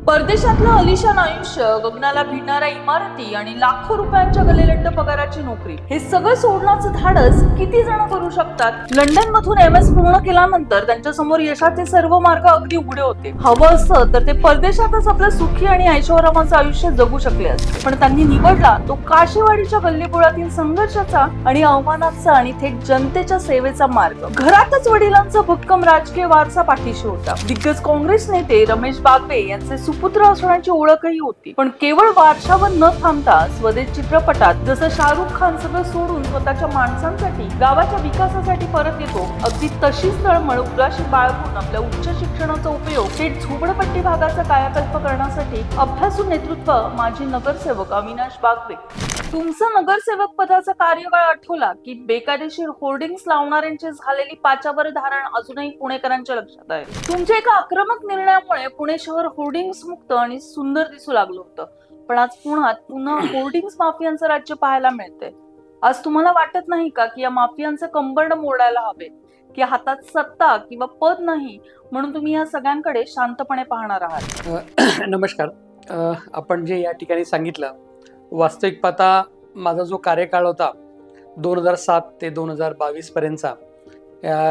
परदेशातलं अलिशान आयुष्य, गगनाला भिडणाऱ्या इमारती आणि लाखो रुपयांच्या गलेलंड पगाराची नोकरी, हे सगळं सोडण्याचं धाडस किती जण करू शकतात? लंडन मधून MS पूर्ण केल्यानंतर त्यांच्या समोर यशाचे सर्व मार्ग अगदी उघडे होते. हवं असतं तर ते परदेशातच आपलं सुखी आणि ऐशोआरामाचं आयुष्य जगू शकले असते, पण त्यांनी निवडला तो काशीवाडीच्या गल्लीबोळातील संघर्षाचा आणि अवमानाचा आणि थेट जनतेच्या सेवेचा मार्ग. घरातच वडिलांचा भक्कम राजकीय वारसा पाठीशी होता. दिग्गज काँग्रेस नेते रमेश बागवे यांचे सुपुत्र असण्याची ओळखही होती, पण केवळ वारशावर न थांबता स्वदेश चित्रपटात जसं शाहरुख खान सगळं सोडून स्वतःच्या माणसांसाठी, गावाच्या विकासासाठी परत येतो, अगदी तशीच तळमळ उराशी बाळगून आपल्या उच्च शिक्षणाचा उपयोग थेट झोपडपट्टी भागाचा कायाकल्प करण्यासाठी अभ्यासू नेतृत्व माजी नगरसेवक अविनाश बागवे. तुमचं नगरसेवक पदाचा कार्यकाळ आठवला की बेकायदेशीर होर्डिंग्स लावणाऱ्यांची झालेली पाचावर धारण अजूनही पुणेकरांच्या लक्षात आहे. तुमच्या एका आक्रमक निर्णयामुळे पुणे शहर होर्डिंग्स मुक्त आणि सुंदर दिसू लागलं होतं, पण आज पुण्यात पुन्हा होर्डिंग्स माफियांचं राज्य पाहायला मिळतंय. आज तुम्हाला वाटत नाही का की या माफियांचं कंबरड मोडायला हवे, की हातात सत्ता किंवा पद नाही म्हणून तुम्ही या सगळ्यांकडे शांतपणे पाहणार आहात? नमस्कार. आपण जे या ठिकाणी सांगितलं, वास्तविक पाहता माझा जो कार्यकाळ होता 2007 ते 2022 पर्यंतचा,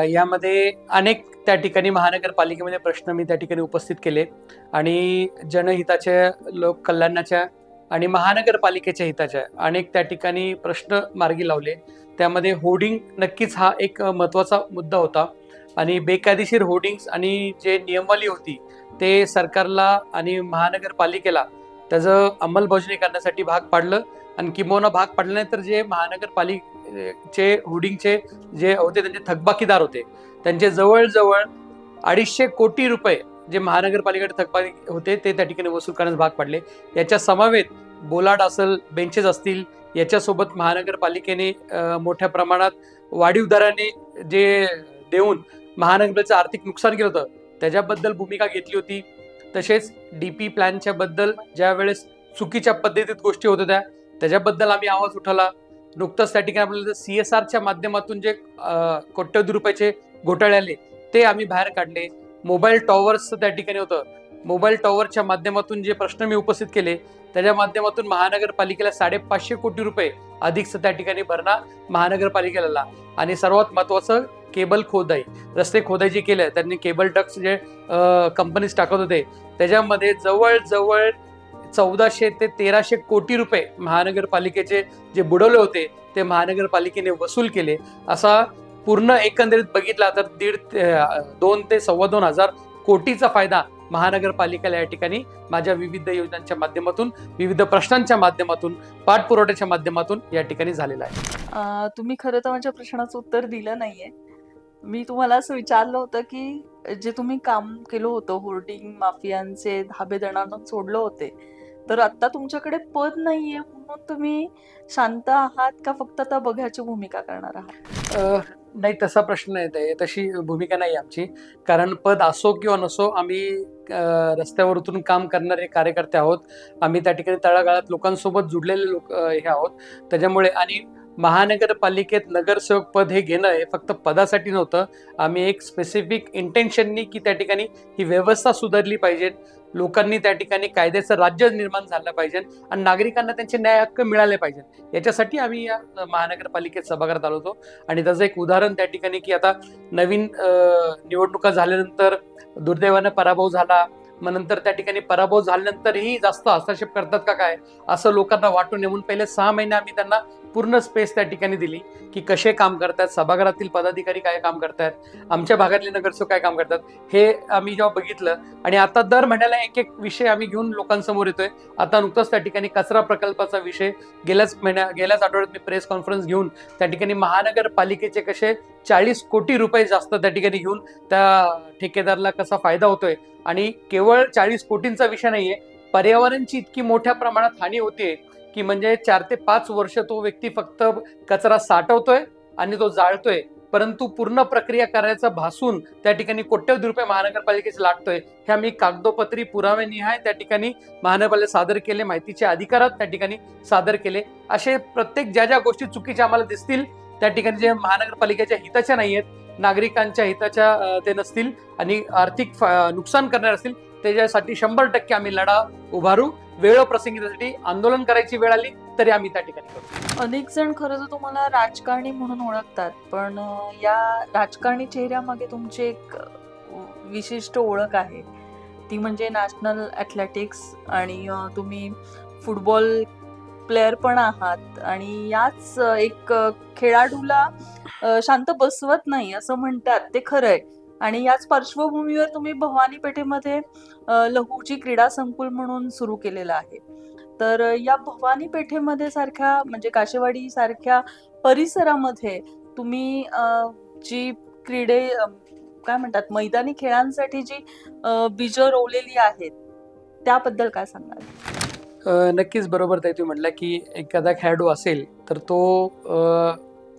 यामध्ये अनेक त्या ठिकाणी महानगरपालिकेमध्ये प्रश्न मी त्या ठिकाणी उपस्थित केले आणि जनहिताच्या, लोक कल्याणाच्या आणि महानगरपालिकेच्या हिताच्या अनेक त्या ठिकाणी प्रश्न मार्गी लावले. त्यामध्ये होर्डिंग नक्कीच हा एक महत्त्वाचा मुद्दा होता आणि बेकायदेशीर होर्डिंग्स आणि जे नियमावली होती ते सरकारला आणि महानगरपालिकेला त्याचं अंमलबजावणी करण्यासाठी भाग पाडलं. आणि किंबहुना भाग पाडल्यानंतर जे महानगरपालिकेचे होर्डिंगचे जे होते, त्यांचे थकबाकीदार होते, त्यांचे जवळजवळ 250 कोटी रुपये जे महानगरपालिकेकडे थकबाकी होते ते त्या ठिकाणी वसूल करण्यास भाग पाडले. याच्या समवेत बोलाड असेल, बेंचेस असतील, याच्यासोबत महानगरपालिकेने मोठ्या प्रमाणात वाढीव दराने जे देऊन महानगरपालिकेचं आर्थिक नुकसान केलं होतं त्याच्याबद्दल भूमिका घेतली होती. तसेच DP प्लॅनच्या बद्दल ज्या वेळेस चुकीच्या पद्धतीत गोष्टी होत होत्या त्याच्याबद्दल आम्ही आवाज उठवला. नुकतंच त्या ठिकाणी आपल्याला CSRच्या माध्यमातून जे कोट्यवधी रुपयाचे घोटाळे आले ते आम्ही बाहेर काढले. मोबाईल टॉवर्स त्या ठिकाणी होतं, मोबाईल टॉवरच्या माध्यमातून जे प्रश्न मी उपस्थित केले त्याच्या माध्यमातून महानगरपालिकेला 550 कोटी रुपये अधिक त्या ठिकाणी भरणा महानगरपालिकेला. आणि सर्वात महत्वाचं केबल खोदाई, रस्ते खोदाई जे केलं त्यांनी, केबल डक्स जे कंपनीज टाकत होते त्याच्यामध्ये जवळजवळ 1400 ते 1300 कोटी रुपये महानगरपालिकेचे जे बुडवले होते ते महानगरपालिकेने वसूल केले. असा पूर्ण एकंदरीत बघितला तर 2 ते 2.25 हजार कोटीचा फायदा महानगरपालिकेला या ठिकाणी माझ्या विविध योजनांच्या माध्यमातून, विविध प्रश्नांच्या माध्यमातून, पाठपुरवठ्याच्या माध्यमातून या ठिकाणी झालेला आहे. तुम्ही खरं तर माझ्या प्रश्नाचं उत्तर दिलं नाहीये. मी तुम्हाला असं विचारलं होतं की जे तुम्ही काम केलं होतं, होर्डिंग माफियांचे धाबे दणाणून सोडलं होते, तर आता तुमच्याकडे पद नाहीये म्हणून तुम्ही शांत आहात का फक्त आता बघ्याची भूमिका करणार आहात? नाही, तसा प्रश्न येत आहे, तशी भूमिका नाही आमची. कारण पद असो किंवा नसो, आम्ही रस्त्यावर उतरून काम करणारे कार्यकर्ते आहोत. आम्ही त्या ठिकाणी तळागाळात लोकांसोबत जुडलेले लोक हे आहोत. त्याच्यामुळे आणि महानगरपालिकेत नगरसेवक पद हे घेणं हे फक्त पदासाठी नव्हतं. आम्ही एक स्पेसिफिक इंटेन्शननी की त्या ठिकाणी ही व्यवस्था सुधारली पाहिजे, लोकांनी त्या ठिकाणी कायद्याचं राज्य निर्माण झालं पाहिजे आणि नागरिकांना त्यांचे न्याय हक्क मिळाले पाहिजे, याच्यासाठी आम्ही या महानगरपालिकेत सभागृहात आलो होतो. आणि त्याचं एक उदाहरण त्या ठिकाणी की आता नवीन निवडणुका झाल्यानंतर दुर्दैवानं पराभव झाला, मग नंतर त्या ठिकाणी पराभव झाल्यानंतरही जास्त हस्तक्षेप करतात का काय असं लोकांना वाटून नये म्हणून पहिले 6 महिने आम्ही त्यांना पूर्ण स्पेस त्या ठिकाणी दिली की कसे काम करतात, सभागृहातील पदाधिकारी काय काम करतात, आमच्या भागातले नगरसेवक काय काम करतात, हे आम्ही जेव्हा बघितलं. आणि आता दर महिन्याला एक एक विषय आम्ही घेऊन लोकांसमोर येतोय. आता नुकताच त्या ठिकाणी कचरा प्रकल्पाचा विषय गेल्याच आठवड्यात मी प्रेस कॉन्फरन्स घेऊन त्या ठिकाणी महानगरपालिकेचे कसे 40 कोटी रुपये जास्त त्या ठिकाणी घेऊन त्या ठेकेदाराला कसा फायदा होतोय. आणि केवळ 40 कोटींचा विषय नाहीये, पर्यावरणाची इतकी मोठ्या प्रमाणात हानी होते की म्हणजे 4 ते 5 वर्ष तो व्यक्ती फक्त कचरा साठवतोय आणि तो जाळतोय, परंतु पूर्ण प्रक्रिया करायचा भासून त्या ठिकाणी कोट्यवधी रुपये महानगरपालिकेचे लाटतोय. हे आम्ही कागदोपत्री पुराव्यानिहाय त्या ठिकाणी महानगरपालिकेला सादर केले, माहितीच्या अधिकारात त्या ठिकाणी सादर केले. असे प्रत्येक ज्या ज्या गोष्टी चुकीच्या आम्हाला दिसतील त्या ठिकाणी, जे महानगरपालिकेच्या हिताच्या नाहीयेत, नागरिकांच्या हिताच्या ते नसतील आणि आर्थिक नुकसान करणार असतील, त्याच्यासाठी 100% आम्ही लढा उभारू. वेळोप्रसंगी त्यासाठी आंदोलन करायची वेळ आली तरी आम्ही त्या ठिकाणी करू. अनेक जण खरं तर तुम्हाला राजकारणी म्हणून ओळखतात, पण या राजकारणी चेहऱ्यामागे तुमची एक विशिष्ट ओळख आहे, ती म्हणजे नॅशनल ॲथलेटिक्स. आणि तुम्ही फुटबॉल प्लेअर पण आहात आणि याच एक खेळाडूला शांत बसवत नाही असं म्हणतात, ते खरं आहे. आणि याच पार्श्वभूमीवर तुम्ही भवानी पेठेमध्ये लहूजी क्रीडा संकुल म्हणून सुरू केलेलं आहे. तर या भवानी पेठेमध्ये सारख्या म्हणजे काशेवाडी सारख्या परिसरामध्ये तुम्ही जी काय म्हणतात मैदानी खेळांसाठी जी बीजं रोवलेली आहेत त्याबद्दल काय सांगाल? नक्कीच बरोबर ताई, तुम्ही म्हटलं की एखादा खेळाडू असेल तर तो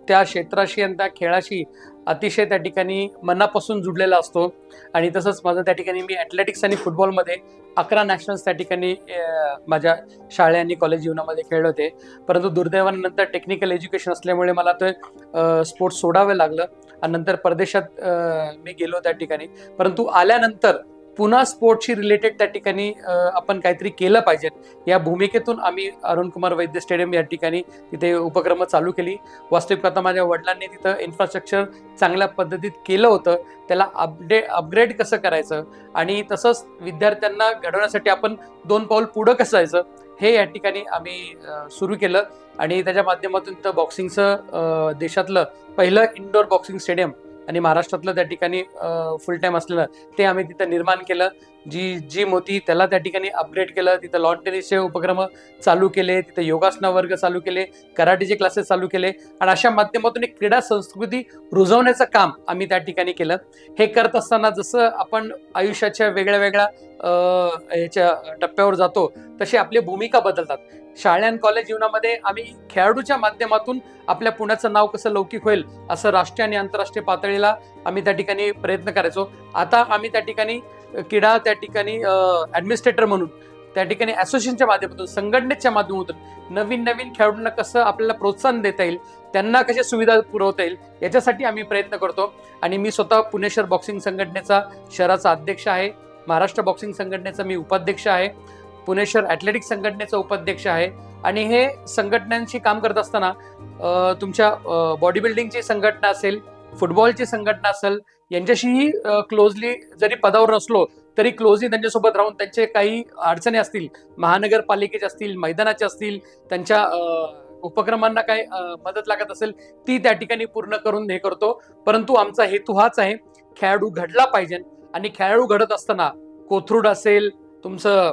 त्या क्षेत्राशी आणि त्या खेळाशी अतिशय त्या ठिकाणी मनापासून जुडलेला असतो. आणि तसंच माझं त्या ठिकाणी मी ॲथलेटिक्स आणि फुटबॉलमध्ये 11 नॅशनल्स त्या ठिकाणी माझ्या शाळे आणि कॉलेज जीवनामध्ये खेळले होते. परंतु दुर्दैवाने नंतर टेक्निकल एज्युकेशन असल्यामुळे मला ते स्पोर्ट्स सोडावे लागलं आणि नंतर परदेशात मी गेलो त्या ठिकाणी. परंतु आल्यानंतर पुन्हा स्पोर्ट्सशी रिलेटेड त्या ठिकाणी आपण काहीतरी केलं पाहिजे या भूमिकेतून आम्ही अरुण कुमार वैद्य स्टेडियम या ठिकाणी तिथे उपक्रम चालू केली. वास्तविक आता माझ्या वडिलांनी तिथं इन्फ्रास्ट्रक्चर चांगल्या पद्धतीत केलं होतं. त्याला अपग्रेड कसं करायचं आणि तसंच विद्यार्थ्यांना घडवण्यासाठी आपण 2 पाऊल पुढं कसं जायचं हे या ठिकाणी आम्ही सुरू केलं. आणि त्याच्या माध्यमातून तिथं बॉक्सिंगचं देशातलं पहिलं इंडोर बॉक्सिंग स्टेडियम आणि महाराष्ट्रातलं त्या ठिकाणी फुल टाईम असलेलं ते आम्ही तिथं निर्माण केलं. जिम होती त्याला त्या ठिकाणी अपग्रेड केलं. तिथं लॉन टेनिसचे उपक्रम चालू केले, तिथं योगासना वर्ग चालू केले, कराटेचे क्लासेस चालू केले आणि अशा माध्यमातून एक क्रीडा संस्कृती रुजवण्याचं काम आम्ही त्या ठिकाणी केलं. हे करत असताना जसं आपण आयुष्याच्या वेगळ्या वेगळ्या ह्याच्या टप्प्यावर जातो तशी आपली भूमिका बदलतात. शाळा आणि कॉलेज जीवनामध्ये आम्ही खेळाडूच्या माध्यमातून आपल्या पुण्याचं नाव कसं लौकिक होईल असं राष्ट्रीय आणि आंतरराष्ट्रीय पातळीला आम्ही त्या ठिकाणी प्रयत्न करायचो. आता आम्ही त्या ठिकाणी क्रीडा त्या ठिकाणी ॲडमिनिस्ट्रेटर म्हणून त्या ठिकाणी असोसिएशनच्या माध्यमातून संघटनेच्या माध्यमातून नवीन नवीन खेळाडूंना कसं आपल्याला प्रोत्साहन देता येईल, त्यांना कशा सुविधा पुरवता येईल याच्यासाठी आम्ही प्रयत्न करतो. आणि मी स्वतः पुणे शहर बॉक्सिंग संघटनेचा शहराचा अध्यक्ष आहे, महाराष्ट्र बॉक्सिंग संघटनेचा मी उपाध्यक्ष आहे, पुणे शहर ॲथलेटिक्स संघटनेचा उपाध्यक्ष आहे. आणि हे संघटनांशी काम करत असताना तुमच्या बॉडी बिल्डिंगची संघटना असेल, फुटबॉलची संघटना असेल, यांच्याशीही क्लोजली जरी पदावर नसलो तरी क्लोजली त्यांच्यासोबत राहून त्यांचे काही अडचणी असतील, महानगरपालिकेचे असतील, मैदानाचे असतील, त्यांच्या उपक्रमांना काही मदत लागत असेल ती त्या ठिकाणी पूर्ण करून हे करतो. परंतु आमचा हेतू हाच आहे, खेळाडू घडला पाहिजे. आणि खेळाडू घडत असताना कोथरूड असेल, तुमचं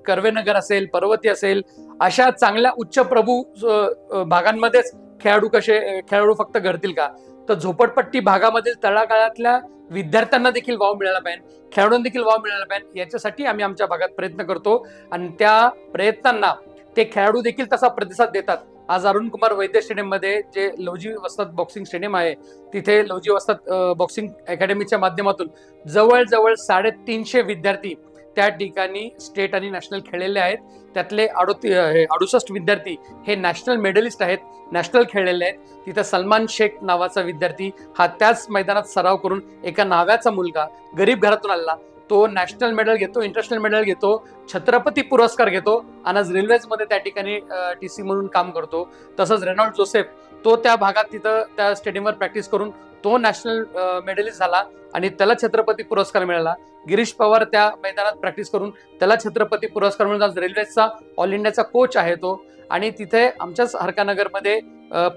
कर्वेनगर असेल, पर्वती असेल, अशा चांगल्या उच्चप्रभू भागांमध्येच खेळाडू फक्त घडतील का, तर झोपडपट्टी भागामधील तळागाळातल्या विद्यार्थ्यांना देखील वाव मिळाला पाहिजे, खेळाडूंना देखील वाव मिळाला पाहिजे, याच्यासाठी आम्ही आमच्या भागात प्रयत्न करतो. आणि त्या प्रयत्नांना ते खेळाडू देखील तसा प्रतिसाद देतात. आज अरुण कुमार वैद्य स्टेडियम मध्ये जे लवजी वस्ताद बॉक्सिंग स्टेडियम आहे, तिथे लवजी वस्ताद बॉक्सिंग अकॅडमीच्या माध्यमातून जवळजवळ 350 विद्यार्थी त्या ठिकाणी स्टेट आणि नॅशनल खेळलेले आहेत. त्यातले 68 विद्यार्थी हे नॅशनल मेडलिस्ट आहेत, नॅशनल खेळलेले आहेत. तिथं सलमान शेख नावाचा विद्यार्थी हा त्याच मैदानात सराव करून एका नाव्याचा मुलगा गरीब घरातून आलेला, तो नॅशनल मेडल घेतो, इंटरनॅशनल मेडल घेतो, छत्रपती पुरस्कार घेतो आणि आज रेल्वेजमध्ये त्या ठिकाणी TC म्हणून काम करतो. तसंच रेनॉल्ड जोसेफ तो त्या भागात तिथं त्या स्टेडियमवर प्रॅक्टिस करून तो नॅशनल मेडलिस्ट झाला आणि त्याला छत्रपती पुरस्कार मिळाला. गिरीश पवार त्या मैदानात प्रॅक्टिस करून त्याला छत्रपती पुरस्कार मिळून आज रेल्वेचा ऑल इंडियाचा कोच आहे तो. आणि तिथे आमच्याच हरकानगरमध्ये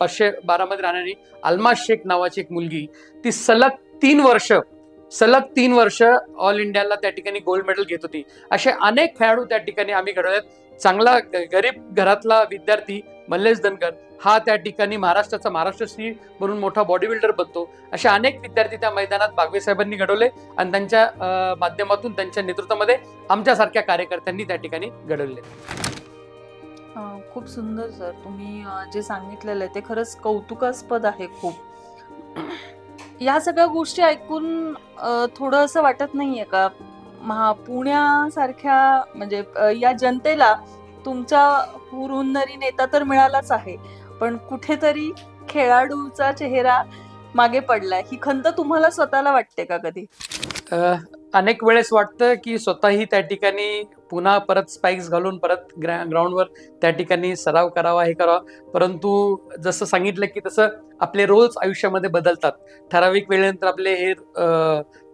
512 मध्ये राहणारी अल्माज शेख नावाची एक मुलगी, ती सलग 3 वर्ष ऑल इंडियाला त्या ठिकाणी गोल्ड मेडल घेत होती. असे अनेक खेळाडू त्या ठिकाणी आम्ही घडवलेत. चांगला गरीब घरातला विद्यार्थी मल्लेश धनगर हा त्या ठिकाणी महाराष्ट्राचा महाराष्ट्रश्री म्हणून मोठा बॉडी बिल्डर बनतो. असे अनेक विद्यार्थी त्या मैदानात बागवे साहेबांनी घडवले आणि त्यांच्या माध्यमातून त्यांच्या नेतृत्वामध्ये आमच्यासारख्या कार्यकर्त्यांनी त्या ठिकाणी घडवले. खूप सुंदर सर, तुम्ही जे सांगितलेलं आहे ते खरंच कौतुकास्पद आहे खूप. या सगळ्या गोष्टी ऐकून थोडं असं वाटत नाहीये का पुण्यासारख्या म्हणजे या जनतेला तुमचा हुरहुन्नरी नेता तर मिळालाच आहे, पण कुठेतरी खेळाडूचा चेहरा मागे पडलाय, ही खंत तुम्हाला स्वतःला वाटते का कधी? अनेक वेळेस वाटतं की स्वतःही त्या ठिकाणी पुन्हा परत स्पाइक्स घालून परत ग्राउंडवर त्या ठिकाणी सराव करावा, हे करावा. परंतु जसं सांगितलं की तसं आपले रोल्स आयुष्यामध्ये बदलतात. ठराविक वेळेनंतर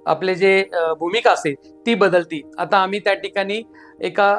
आपले जे भूमिका असते ती बदलती. आता आम्ही त्या ठिकाणी एका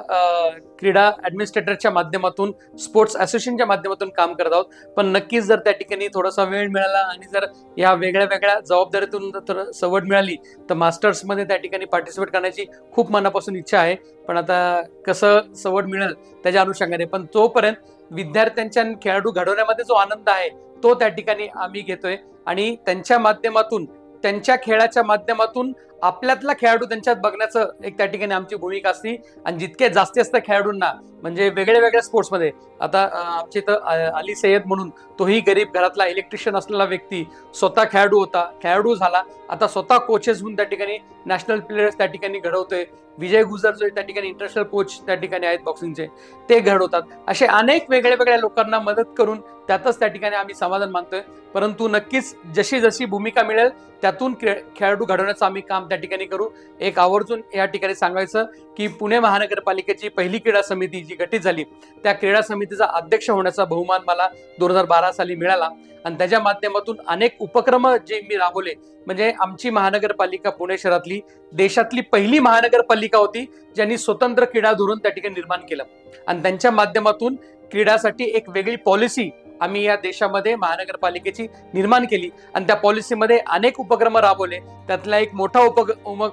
क्रीडा ॲडमिनिस्ट्रेटरच्या माध्यमातून, स्पोर्ट्स असोसिएशनच्या माध्यमातून काम करत आहोत. पण नक्कीच जर त्या ठिकाणी थोडासा वेळ मिळाला आणि जर या वेगळ्या वेगळ्या जबाबदारीतून जर सवड मिळाली तर मास्टर्समध्ये त्या ठिकाणी पार्टिसिपेट करण्याची खूप मनापासून इच्छा आहे. पण आता कसं सवड मिळेल त्याच्या अनुषंगाने, पण तोपर्यंत विद्यार्थ्यांच्या आणि खेळाडू घडवण्यामध्ये जो आनंद आहे तो त्या ठिकाणी आम्ही घेतोय. आणि त्यांच्या माध्यमातून, त्यांच्या खेळाच्या माध्यमातून आपल्यातला खेळाडू त्यांच्यात बघण्याचं एक त्या ठिकाणी आमची भूमिका असते. आणि जितके जास्तीत जास्त खेळाडूंना म्हणजे वेगळ्या वेगळ्या स्पोर्ट्समध्ये, आता आमच्या इथं अली सय्यद म्हणून, तोही गरीब घरातला इलेक्ट्रिशियन असलेला व्यक्ती, स्वतः खेळाडू होता, खेळाडू झाला, आता स्वतः कोचेस होऊन त्या ठिकाणी नॅशनल प्लेयर्स त्या ठिकाणी घडवतोय. विजय गुजर जो त्या ठिकाणी इंटरनॅशनल कोच त्या ठिकाणी आहेत बॉक्सिंगचे, ते घडवतात. असे अनेक वेगळ्या वेगळ्या लोकांना मदत करून त्यातच त्या ठिकाणी आम्ही समाधान मानतोय. परंतु नक्कीच जशी जशी भूमिका मिळेल त्यातून खेळाडू घडवण्याचं आम्ही काम त्या ठिकाणी करू. एक आवर्जून या ठिकाणी सांगायचं की पुणे महानगरपालिकेची पहिली क्रीडा समिती जी गठीत झाली, त्या क्रीडा समितीचा अध्यक्ष होण्याचा बहुमान मला 2012 साली मिळाला. आणि त्याच्या माध्यमातून अनेक उपक्रम जे मी राबवले, म्हणजे आमची महानगरपालिका पुणे शहरातली देशातली पहिली महानगरपालिका होती ज्यांनी स्वतंत्र क्रीडा धोरण त्या ठिकाणी निर्माण केलं. आणि त्यांच्या माध्यमातून क्रीडासाठी एक वेगळी पॉलिसी आम्ही या देशामध्ये महानगरपालिकेची निर्माण केली. आणि त्या पॉलिसीमध्ये अनेक उपक्रम राबवले. त्यातला एक मोठा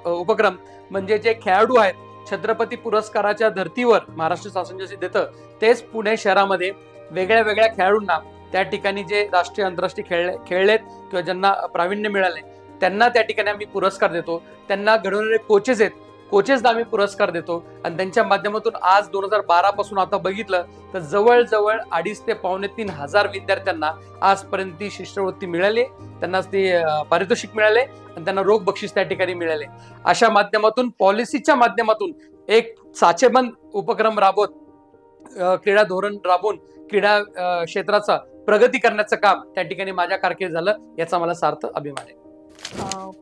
उपक्रम म्हणजे जे खेळाडू आहेत, छत्रपती पुरस्काराच्या धर्तीवर महाराष्ट्र शासन जसे देतं तेच पुणे शहरामध्ये वेगळ्या वेगळ्या खेळाडूंना त्या ठिकाणी जे राष्ट्रीय आंतरराष्ट्रीय खेळलेत किंवा ज्यांना प्रावीण्य मिळाले त्यांना त्या ठिकाणी आम्ही पुरस्कार देतो. त्यांना घडवणारे कोचेस आहेत, कोचेसना आम्ही पुरस्कार देतो. आणि त्यांच्या माध्यमातून आज 2012 पासून आता बघितलं तर जवळजवळ 2,500 ते 3,500 विद्यार्थ्यांना आजपर्यंत ती शिष्यवृत्ती मिळाली, त्यांना ते पारितोषिक मिळाले आणि त्यांना रोख बक्षीस त्या ठिकाणी मिळाले. अशा माध्यमातून, पॉलिसीच्या माध्यमातून एक साचेबंद उपक्रम राबवत, क्रीडा धोरण राबवून क्रीडा क्षेत्राचा प्रगती करण्याचं काम त्या ठिकाणी माझ्या कारकीर्दीत झालं, याचा मला सार्थ अभिमान आहे.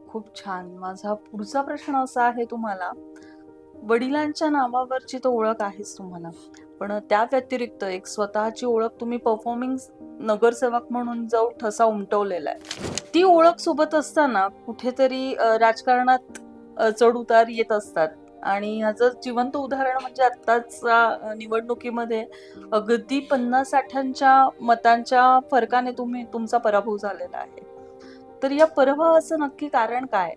खूप छान. माझा पुढचा प्रश्न असा आहे तुम्हाला, वडिलांच्या नावावरची तर ओळख आहेच तुम्हाला, पण त्या व्यतिरिक्त एक स्वतःची ओळख तुम्ही परफॉर्मिंग नगरसेवक म्हणून जो ठसा उमटवलेला आहे, ती ओळख सोबत असताना कुठेतरी राजकारणात चढ उतार येत असतात. आणि ह्याचं जिवंत उदाहरण म्हणजे आत्ताच निवडणुकीमध्ये अगदी 50-60 मतांच्या फरकाने तुमचा पराभव झालेला आहे. तर या पराभवाचं नक्की कारण काय?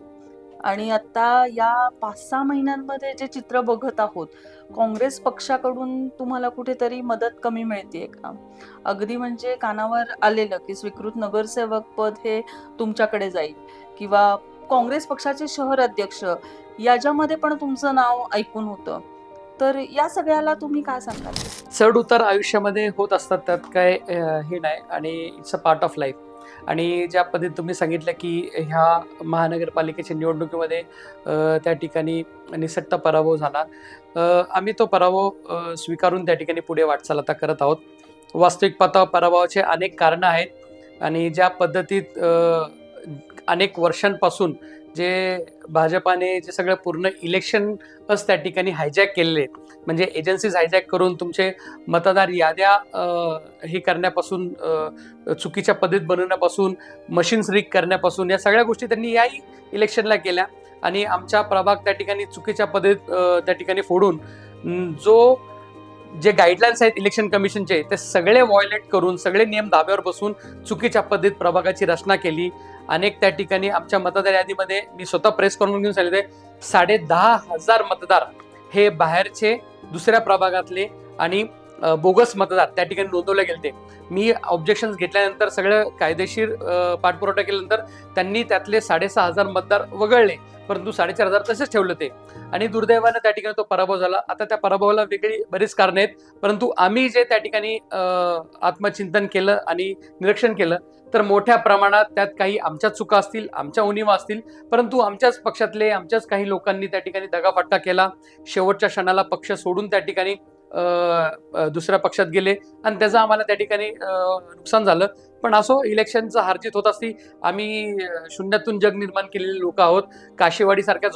आणि आता या 5-6 महिन्यांमध्ये जे चित्र बघत आहोत, काँग्रेस पक्षाकडून तुम्हाला कुठेतरी मदत कमी मिळतेय का? अगदी म्हणजे कानावर आलेलं की स्वीकृत नगरसेवक पद हे तुमच्याकडे जाईल, किंवा काँग्रेस पक्षाचे शहर अध्यक्ष याच्यामध्ये पण तुमचं नाव ऐकून होतं. तर या सगळ्याला तुम्ही काय सांगाल? चढ उतार आयुष्यामध्ये होत असतात, त्यात काय हे नाही, आणि it's a part of life. आणि ज्या पद्धतीने तुम्ही सांगितलं की ह्या महानगरपालिकेच्या निवडणुकीमध्ये त्या ठिकाणी निसटता पराभव झाला, आम्ही तो पराभव स्वीकारून त्या ठिकाणी पुढे वाटचाल आता करत आहोत. वास्तविक पाहता पराभवाचे अनेक कारणं आहेत. आणि ज्या पद्धतीत अनेक वर्षांपासून जे भाजपाने जे सगळं पूर्ण इलेक्शनच त्या ठिकाणी हायजॅक केलेले आहेत, म्हणजे एजन्सीज हायजॅक करून तुमचे मतदार याद्या हे करण्यापासून, चुकीच्या पद्धतीत बनवण्यापासून, मशीन्स रीक करण्यापासून, या सगळ्या गोष्टी त्यांनी याही इलेक्शनला केल्या. आणि आमच्या प्रभाग त्या ठिकाणी चुकीच्या पद्धतीत त्या ठिकाणी फोडून जे गाईडलाईन्स आहेत इलेक्शन कमिशनचे ते सगळे व्हायोलेट करून, सगळे नियम धाब्यावर बसून चुकीच्या पद्धतीत प्रभागाची रचना केली. अनेक त्या ठिकाणी आमच्या मतदार यादीमध्ये मी स्वतः प्रेस कॉन्फरन्स घेऊन सांगितले, 10,500 मतदार हे बाहेरचे दुसऱ्या प्रभागातले आणि बोगस मतदार त्या ठिकाणी नोंदवले गेले. मी ऑब्जेक्शन घेतल्यानंतर, सगळं कायदेशीर पाठपुरावा केल्यानंतर त्यांनी त्यातले 6,500 मतदार वगळले, परंतु 4,500 तसेच ठेवले ते. आणि दुर्दैवाने त्या ठिकाणी तो पराभव झाला. आता त्या पराभवाला वेगळी बरीच कारणं आहेत, परंतु आम्ही जे त्या ठिकाणी आत्मचिंतन केलं आणि निरीक्षण केलं तर मोठ्या प्रमाणात त्यात काही आमच्या चुका असतील, आमच्या उणिवा असतील, परंतु आमच्याच पक्षातले, आमच्याच काही लोकांनी त्या ठिकाणी दगाफटका केला. शेवटच्या क्षणाला पक्ष सोडून त्या ठिकाणी दुसऱ्या पक्षात गेले आणि त्याचं आम्हाला त्या ठिकाणी नुकसान झालं. पण असो, इलेक्शनचा हारजीत होत असती. आम्ही शून्यातून जग निर्माण केलेले लोक आहोत. काशीवाडी सारख्या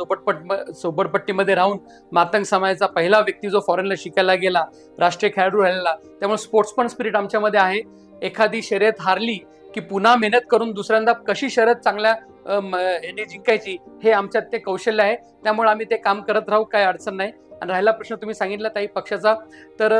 झोपडपट्टीमध्ये राहून मातंग समाजाचा पहिला व्यक्ती जो फॉरेनला शिकायला गेला, राष्ट्रीय खेळाडू राहिलेला, त्यामुळे स्पोर्ट्समन स्पिरिट आमच्यामध्ये आहे. एखादी शर्यत हारली की पुन्हा मेहनत करून दुसऱ्यांदा कशी शर्यत चांगल्या याने जिंकायची, हे आमच्यात ते कौशल्य आहे. त्यामुळे आम्ही ते काम करत राहू, काही अडचण नाही. आणि राहिला प्रश्न तुम्ही सांगितला ताई पक्षाचा, तर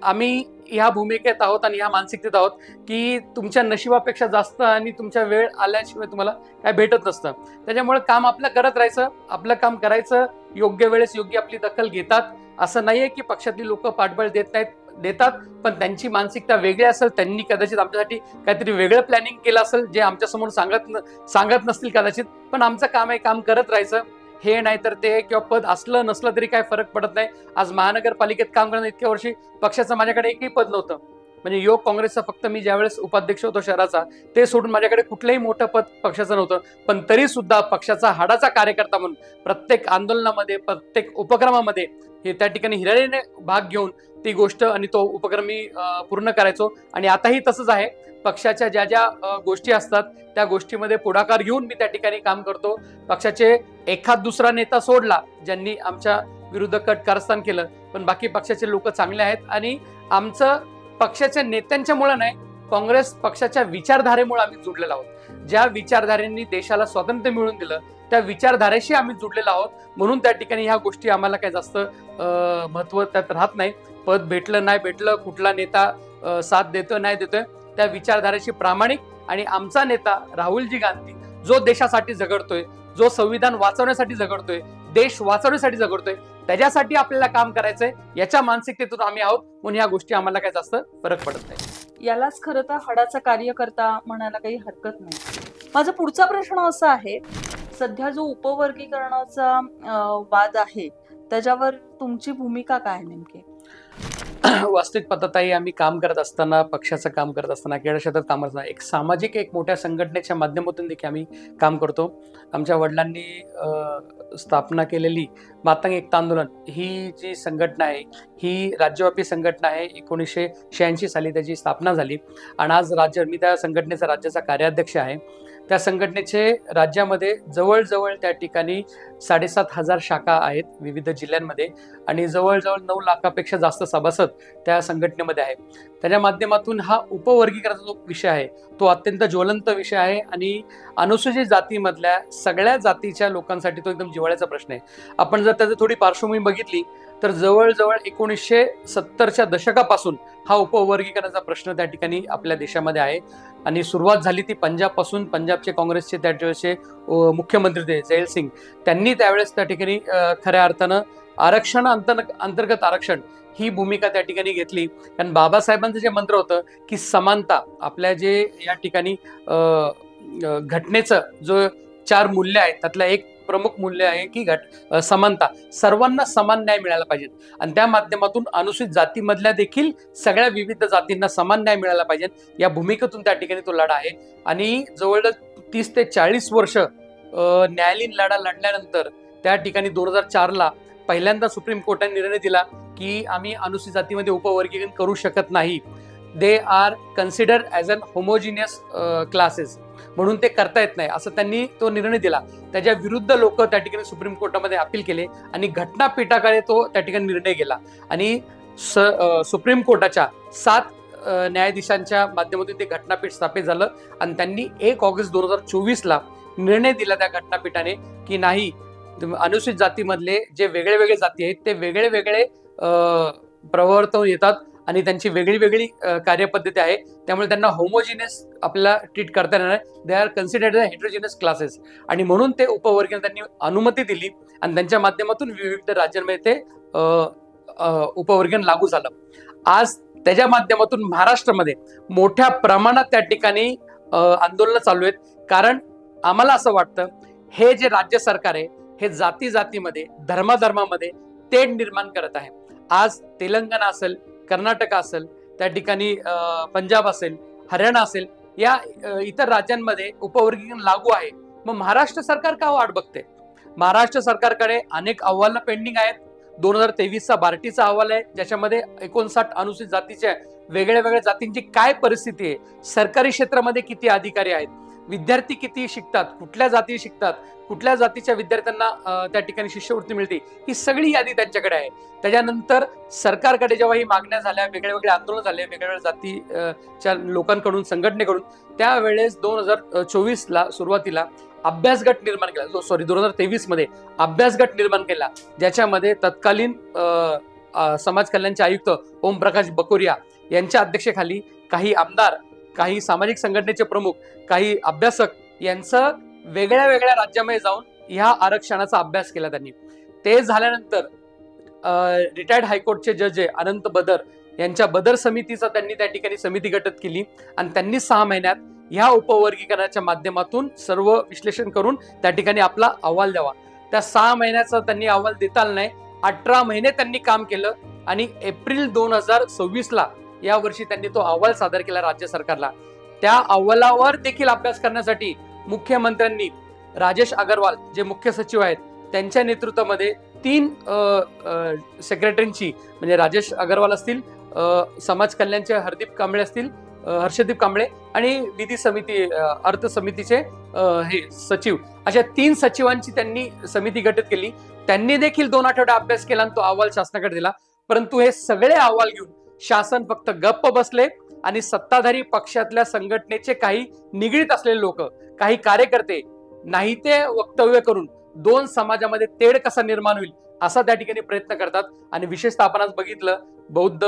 आम्ही ह्या भूमिकेत आहोत आणि ह्या मानसिकतेत आहोत की तुमच्या नशिबापेक्षा जास्त आणि तुमच्या वेळ आल्याशिवाय तुम्हाला काय भेटत नसतं. त्याच्यामुळे काम आपलं करत राहायचं, आपलं काम करायचं, योग्य वेळेस योग्य आपली दखल घेतात. असं नाहीये की पक्षातली लोक पाठबळ देतात, पण त्यांची मानसिकता वेगळी असेल. त्यांनी कदाचित आमच्यासाठी काहीतरी वेगळं प्लॅनिंग केलं असेल, जे आमच्यासमोर सांगत नसतील कदाचित. पण आमचं काम आहे, काम करत राहायचं. हे नाही तर ते, किंवा पद असलं नसलं तरी काय फरक पडत नाही. आज महानगरपालिकेत काम करण्यात इतक्या वर्षी पक्षाचं माझ्याकडे एकही पद नव्हतं. म्हणजे योग काँग्रेसचा फक्त मी ज्यावेळेस उपाध्यक्ष होतो शहराचा, ते सोडून माझ्याकडे कुठलंही मोठं पद पक्षाचं नव्हतं. पण तरी सुद्धा पक्षाचा हाडाचा कार्यकर्ता म्हणून प्रत्येक आंदोलनामध्ये, प्रत्येक उपक्रमामध्ये हे त्या ठिकाणी हिरारीने भाग घेऊन ती गोष्ट आणि तो उपक्रम मी पूर्ण करायचो. आणि आताही तसंच आहे. पक्षाच्या ज्या ज्या गोष्टी असतात त्या गोष्टीमध्ये पुढाकार घेऊन मी त्या ठिकाणी काम करतो. पक्षाचे एखाद दुसरा नेता सोडला ज्यांनी आमच्या विरुद्ध कट कारस्थान केलं, पण बाकी पक्षाचे लोक चांगले आहेत. आणि आमचं पक्षाच्या नेत्यांच्यामुळे नाही, काँग्रेस पक्षाच्या विचारधारेमुळे आम्ही जुडलेलो आहोत. ज्या विचारधारेने देशाला स्वातंत्र्य मिळवून दिलं, त्या विचारधारेशी आम्ही जुडलेलो आहोत. म्हणून त्या ठिकाणी ह्या गोष्टी आम्हाला काही जास्त महत्व त्यात राहत नाही. पद भेटलं नाही भेटलं, कुठला नेता साथ देतोय नाही देतोय, त्या विचारधारेशी प्रामाणिक. आणि आमचा नेता राहुलजी गांधी जो देशासाठी झगडतोय, जो संविधान वाचवण्यासाठी झगडतोय, देश वाचवण्यासाठी झगडतोय, त्याच्यासाठी आपल्याला काम करायचंय. याच्या मानसिकतेतून आम्ही आहोत. म्हणून ह्या गोष्टी आम्हाला काही जास्त फरक पडत नाही. यालाच खरं तर हाडाचा कार्यकर्ता म्हणायला काही हरकत नाही. माझा पुढचा प्रश्न असा आहे, सध्या जो उपवर्गीकरणाचा वाद आहे त्याच्यावर तुमची भूमिका काय नेमकी? वास्तविक पद्धताई, आम्ही काम करत असताना, पक्षाचं काम करत असताना, क्रीडा क्षेत्रात काम करताना, एक सामाजिक एक मोठ्या संघटनेच्या माध्यमातून देखील आम्ही काम करतो. आमच्या वडिलांनी स्थापना केलेली मातंग एकता आंदोलन ही जी संघटना आहे, ही राज्यव्यापी संघटना आहे. 1986 साली त्याची स्थापना झाली. आणि आज मी त्या संघटनेचा राज्याचा कार्याध्यक्ष आहे. त्या संघटनेचे राज्यामध्ये जवळजवळ त्या ठिकाणी 7,500 शाखा आहेत विविध जिल्ह्यांमध्ये, आणि जवळजवळ 9 लाखापेक्षा जास्त सभासद त्या संघटनेमध्ये आहे. त्याच्या माध्यमातून हा उपवर्गीकरणाचा जो विषय आहे तो अत्यंत ज्वलंत विषय आहे. आणि अनुसूचित जातीमधल्या सगळ्या जातीच्या लोकांसाठी तो एकदम जिव्हाळ्याचा प्रश्न आहे. आपण जर त्याची थोडी पार्श्वभूमी बघितली तर जवळजवळ 1970च्या दशकापासून हा उपवर्गीकरणाचा प्रश्न त्या ठिकाणी आपल्या देशामध्ये आहे. आणि सुरुवात झाली ती पंजाबपासून. पंजाबचे काँग्रेसचे त्यावेळेसचे मुख्यमंत्री ते जैल सिंग, त्यांनी त्यावेळेस त्या ठिकाणी खऱ्या अर्थानं अंतर्गत आरक्षण ही भूमिका त्या ठिकाणी घेतली. कारण बाबासाहेबांचं जे मंत्र होतं की समानता, आपल्या जे या ठिकाणी घटनेचं जो 4 मूल्य आहेत त्यातलं एक प्रमुख मूल्य आहे की समानता, सर्वांना समान न्याय मिळाला पाहिजे. आणि त्या माध्यमातून अनुसूचित जातीमधल्या देखील सगळ्या विविध जातींना समान न्याय मिळाला पाहिजे, या भूमिकेतून त्या ठिकाणी तो लढा आहे. आणि जवळ 30 ते 40 वर्ष न्यायालयीन लढा लढल्यानंतर त्या ठिकाणी 2004ला पहिल्यांदा सुप्रीम कोर्टाने निर्णय दिला की आम्ही अनुसूचित जातीमध्ये उपवर्गीकरण करू शकत नाही. They are consider as an homogeneous classes, म्हणून ते करता येत नाही असं त्यांनी तो निर्णय दिला. त्याच्या विरुद्ध लोक त्या ठिकाणी सुप्रीम कोर्टामध्ये अपील केले आणि घटनापीठाकडे तो त्या ठिकाणी निर्णय गेला. आणि सुप्रीम कोर्टाच्या 7 न्यायाधीशांच्या माध्यमातून ते घटनापीठ स्थापित झालं. आणि त्यांनी 1 ऑगस्ट 2024ला निर्णय दिला त्या घटनापीठाने की नाही, अनुसूचित जातीमधले जे वेगळे वेगळे जाती आहेत ते वेगळे वेगळे प्रवर्तन येतात आणि त्यांची वेगळी वेगळी कार्यपद्धती आहे. त्यामुळे त्यांना होमोजिनियस आपल्याला ट्रीट करता येणार नाही. They are considered as heterogeneous classes. आणि म्हणून ते उपवर्गीकरण त्यांनी अनुमती दिली आणि त्यांच्या माध्यमातून विविध राज्यांमध्ये ते उपवर्गीकरण लागू झालं. आज त्याच्या माध्यमातून महाराष्ट्रामध्ये मोठ्या प्रमाणात त्या ठिकाणी आंदोलनं चालू आहेत. कारण आम्हाला असं वाटतं हे जे राज्य सरकार आहे हे जाती जातीमध्ये, धर्माधर्मामध्ये तेढ निर्माण करत आहे. आज तेलंगणा असेल, कर्नाटक असेल, त्या ठिकाणी पंजाब असेल, हरियाणा असेल, या इतर राज्यांमध्ये उपवर्गीकरण लागू आहे. मग महाराष्ट्र सरकार का वाट बघते? महाराष्ट्र सरकारकडे अनेक अहवाल पेंडिंग आहेत. 2023चा बार्टीचा अहवाल आहे, ज्याच्यामध्ये 59 अनुसूचित जातीच्या वेगळ्या वेगळ्या जातींची काय परिस्थिती आहे, सरकारी क्षेत्रामध्ये किती अधिकारी आहेत, विद्यार्थी किती शिकतात, कुठल्या जाती शिकतात, कुठल्या जातीच्या विद्यार्थ्यांना त्या ठिकाणी शिष्यवृत्ती मिळते, ही सगळी यादी त्यांच्याकडे आहे. त्याच्यानंतर सरकारकडे जेव्हा ही मागण्या झाल्या, वेगळे वेगळे आंदोलन झाले वेगवेगळ्या जातीच्या लोकांकडून, संघटनेकडून, त्यावेळेस 2024ला सुरुवातीला अभ्यास गट निर्माण केला, 2023 मध्ये अभ्यास गट निर्माण केला, ज्याच्यामध्ये तत्कालीन समाज कल्याणचे आयुक्त ओमप्रकाश बकोरिया यांच्या अध्यक्षतेखाली काही आमदार, काही सामाजिक संघटनेचे प्रमुख, काही अभ्यासक यांचं वेगळ्या वेगळ्या राज्यामध्ये जाऊन ह्या आरक्षणाचा अभ्यास केला त्यांनी. ते झाल्यानंतर रिटायर्ड हायकोर्टचे जज अनंत बदर यांच्या बदर समितीचा त्यांनी त्या ठिकाणी समिती गठीत केली आणि त्यांनी 6 महिन्यात ह्या उपवर्गीकरणाच्या माध्यमातून सर्व विश्लेषण करून त्या ठिकाणी आपला अहवाल द्यावा. त्या 6 महिन्याचा त्यांनी अहवाल देता आला नाही, 18 महिने त्यांनी काम केलं आणि एप्रिल 2026ला या वर्षी त्यांनी तो अहवाल सादर केला राज्य सरकारला. त्या अहवालावर देखील अभ्यास करण्यासाठी मुख्यमंत्र्यांनी राजेश अगरवाल जे मुख्य सचिव आहेत त्यांच्या नेतृत्वामध्ये 3 सेक्रेटरींची, म्हणजे राजेश अगरवाल असतील, समाज कल्याणचे हर्षदीप कांबळे आणि विधी समिती अर्थ समितीचे हे सचिव, अशा 3 सचिवांची त्यांनी समिती गठीत केली. त्यांनी देखील 2 आठवडे अभ्यास केला आणि तो अहवाल शासनाकडे दिला. परंतु हे सगळे अहवाल घेऊन शासन फक्त गप्प बसले आणि सत्ताधारी पक्षातल्या संघटनेचे काही निगडीत असलेले लोक, काही कार्यकर्ते नाही ते वक्तव्य करून 2 समाजामध्ये तेढ कसा निर्माण होईल असा त्या ठिकाणी प्रयत्न करतात. आणि विशेषतः आपण आज बघितलं, बौद्ध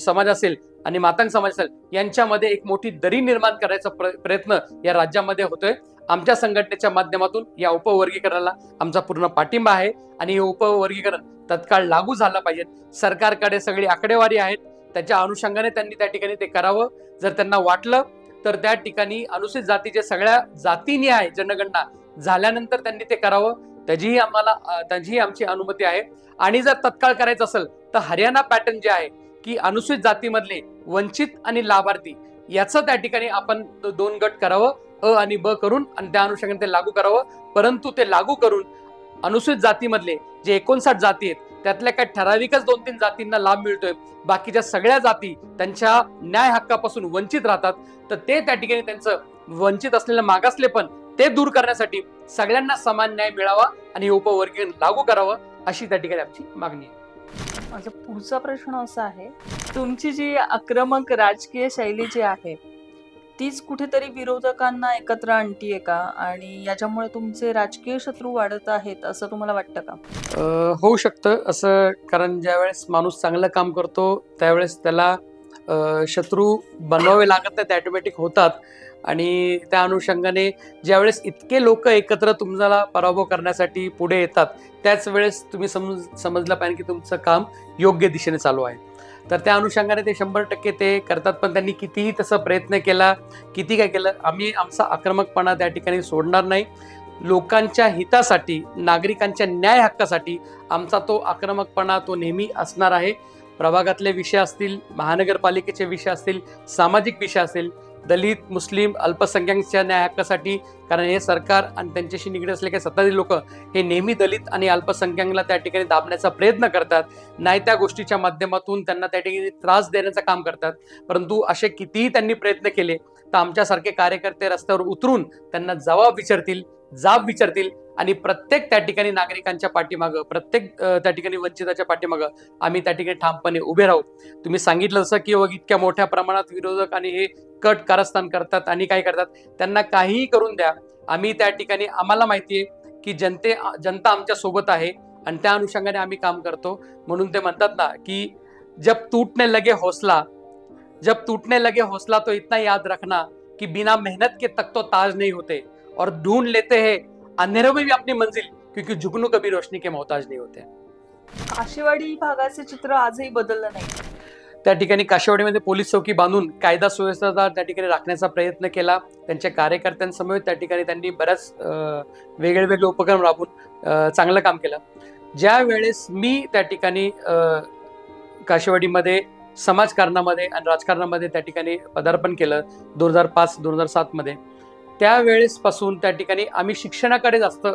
समाज असेल आणि मातंग समाज असेल यांच्यामध्ये एक मोठी दरी निर्माण करायचा प्रयत्न या राज्यामध्ये होतोय. आमच्या संघटनेच्या माध्यमातून या उपवर्गीकरणाला आमचा पूर्ण पाठिंबा आहे आणि हे उपवर्गीकरण तत्काळ लागू झालं पाहिजे. सरकारकडे सगळी आकडेवारी आहेत, त्याच्या अनुषंगाने त्यांनी त्या ठिकाणी ते करावं. जर त्यांना वाटलं तर त्या ठिकाणी अनुसूचित जातीच्या सगळ्या जातींनी आहे जनगणना झाल्यानंतर त्यांनी ते करावं, त्याचीही आमची अनुमती आहे. आणि जर तत्काळ करायचं असेल तर हरियाणा पॅटर्न जे आहे की अनुसूचित जातीमधले वंचित आणि लाभार्थी याचं त्या ठिकाणी आपण 2 गट करावं, अ आणि ब करून, आणि त्या अनुषंगाने ते लागू करावं. परंतु ते लागू करून अनुसूचित जातीमधले जे 59 जाती आहेत त्यातल्या काही ठराविकच 2-3 जातींना लाभ मिळतोय, बाकीच्या सगळ्या जाती त्यांच्या न्याय हक्कापासून वंचित राहतात. तर ते त्या ठिकाणी त्यांचं वंचित असलेलं मागासलेपण ते दूर करण्यासाठी सगळ्यांना समान न्याय मिळावा आणि हे उपवर्गीकरण लागू करावं अशी त्या ठिकाणी आमची मागणी आहे. माझा पुढचा प्रश्न असा आहे, तुमची जी आक्रमक राजकीय शैली जी आहे तीच कुठेतरी विरोधकांना एकत्र आणतीये का, आणि याच्यामुळे तुमचे राजकीय शत्रू वाढत आहेत असं तुम्हाला वाटतं का? होऊ शकतं असं, कारण ज्यावेळेस माणूस चांगलं काम करतो त्यावेळेस त्याला शत्रू बनवावे लागत नाही, ते ऑटोमॅटिक होतात. आणि त्या अनुषंगाने ज्यावेळेस इतके लोक एकत्र तुम्हाला पराभव करण्यासाठी पुढे येतात त्याच वेळेस तुम्ही समजलं पाहिजे की तुमचं काम योग्य दिशेने चालू आहे. तर त्या अनुषंगाने ते 100% ते करतात. पण त्यांनी कितीही तसा प्रयत्न केला, किती काय केलं, आम्ही आमचा आक्रमकपणा त्या ठिकाणी सोडणार नाही. लोकांच्या हितासाठी, नागरिकांच्या न्याय हक्कासाठी आमचा तो आक्रमकपणा तो नेहमी असणार आहे. प्रभागातले विषय असतील, महानगरपालिकेचे विषय असतील, सामाजिक विषय असतील, दलित, मुस्लिम, अल्पसंख्याकांच्या न्याय हक्कासाठी, कारण हे सरकार आणि त्यांच्याशी निगडीत असलेले काही सत्ताधारी लोक हे नेहमी दलित आणि अल्पसंख्याकांना त्या ठिकाणी दाबण्याचा प्रयत्न करतात, नाही त्या गोष्टीच्या माध्यमातून त्यांना त्या ठिकाणी त्रास देण्याचं काम करतात. परंतु असे कितीही त्यांनी प्रयत्न केले तर आमच्यासारखे कार्यकर्ते रस्त्यावर उतरून त्यांना जाब विचारतील आणि प्रत्येक त्या ठिकाणी नागरिकांच्या पाठीमागं, प्रत्येक त्या ठिकाणी वंचिताच्या पाठीमागं आम्ही त्या ठिकाणी ठामपणे उभे राहू. तुम्ही सांगितलं असं की इतक्या मोठ्या प्रमाणात विरोधक आणि हे कट कारस्थान करतात आणि काय करतात, त्यांना काहीही करून द्या. आम्ही त्या ठिकाणी, आम्हाला माहिती आहे की जनता आमच्या सोबत आहे आणि त्या अनुषंगाने आम्ही काम करतो. म्हणून ते म्हणतात ना की जब टूटने लगे हौसला तो इतना याद रखना कि बिना मेहनत के तक तो ताज नहीं होते और ढूंढ लेते हैं अंधेरों में भी अपनी मंजिल, क्योंकि जुगनू कभी रोशनी के मोहताज नहीं होते. काशीवाडी भागाचे चित्र आजही बदललं नाही. त्या ठिकाणी काशीवाडीमध्ये पोलीस चौकी बांधून कायदा सुव्यवस्था त्या ठिकाणी राखण्याचा प्रयत्न केला. त्यांच्या कार्यकर्त्यांसमवेत त्या ठिकाणी त्यांनी बऱ्याच वेगळे उपक्रम राबवून चांगलं काम केलं. ज्या वेळेस मी त्या ठिकाणी काशीवाडीमध्ये समाजकारणामध्ये आणि राजकारणामध्ये त्या ठिकाणी पदार्पण केलं 2005-2007 मध्ये, त्यावेळेसपासून त्या ठिकाणी आम्ही शिक्षणाकडे जास्त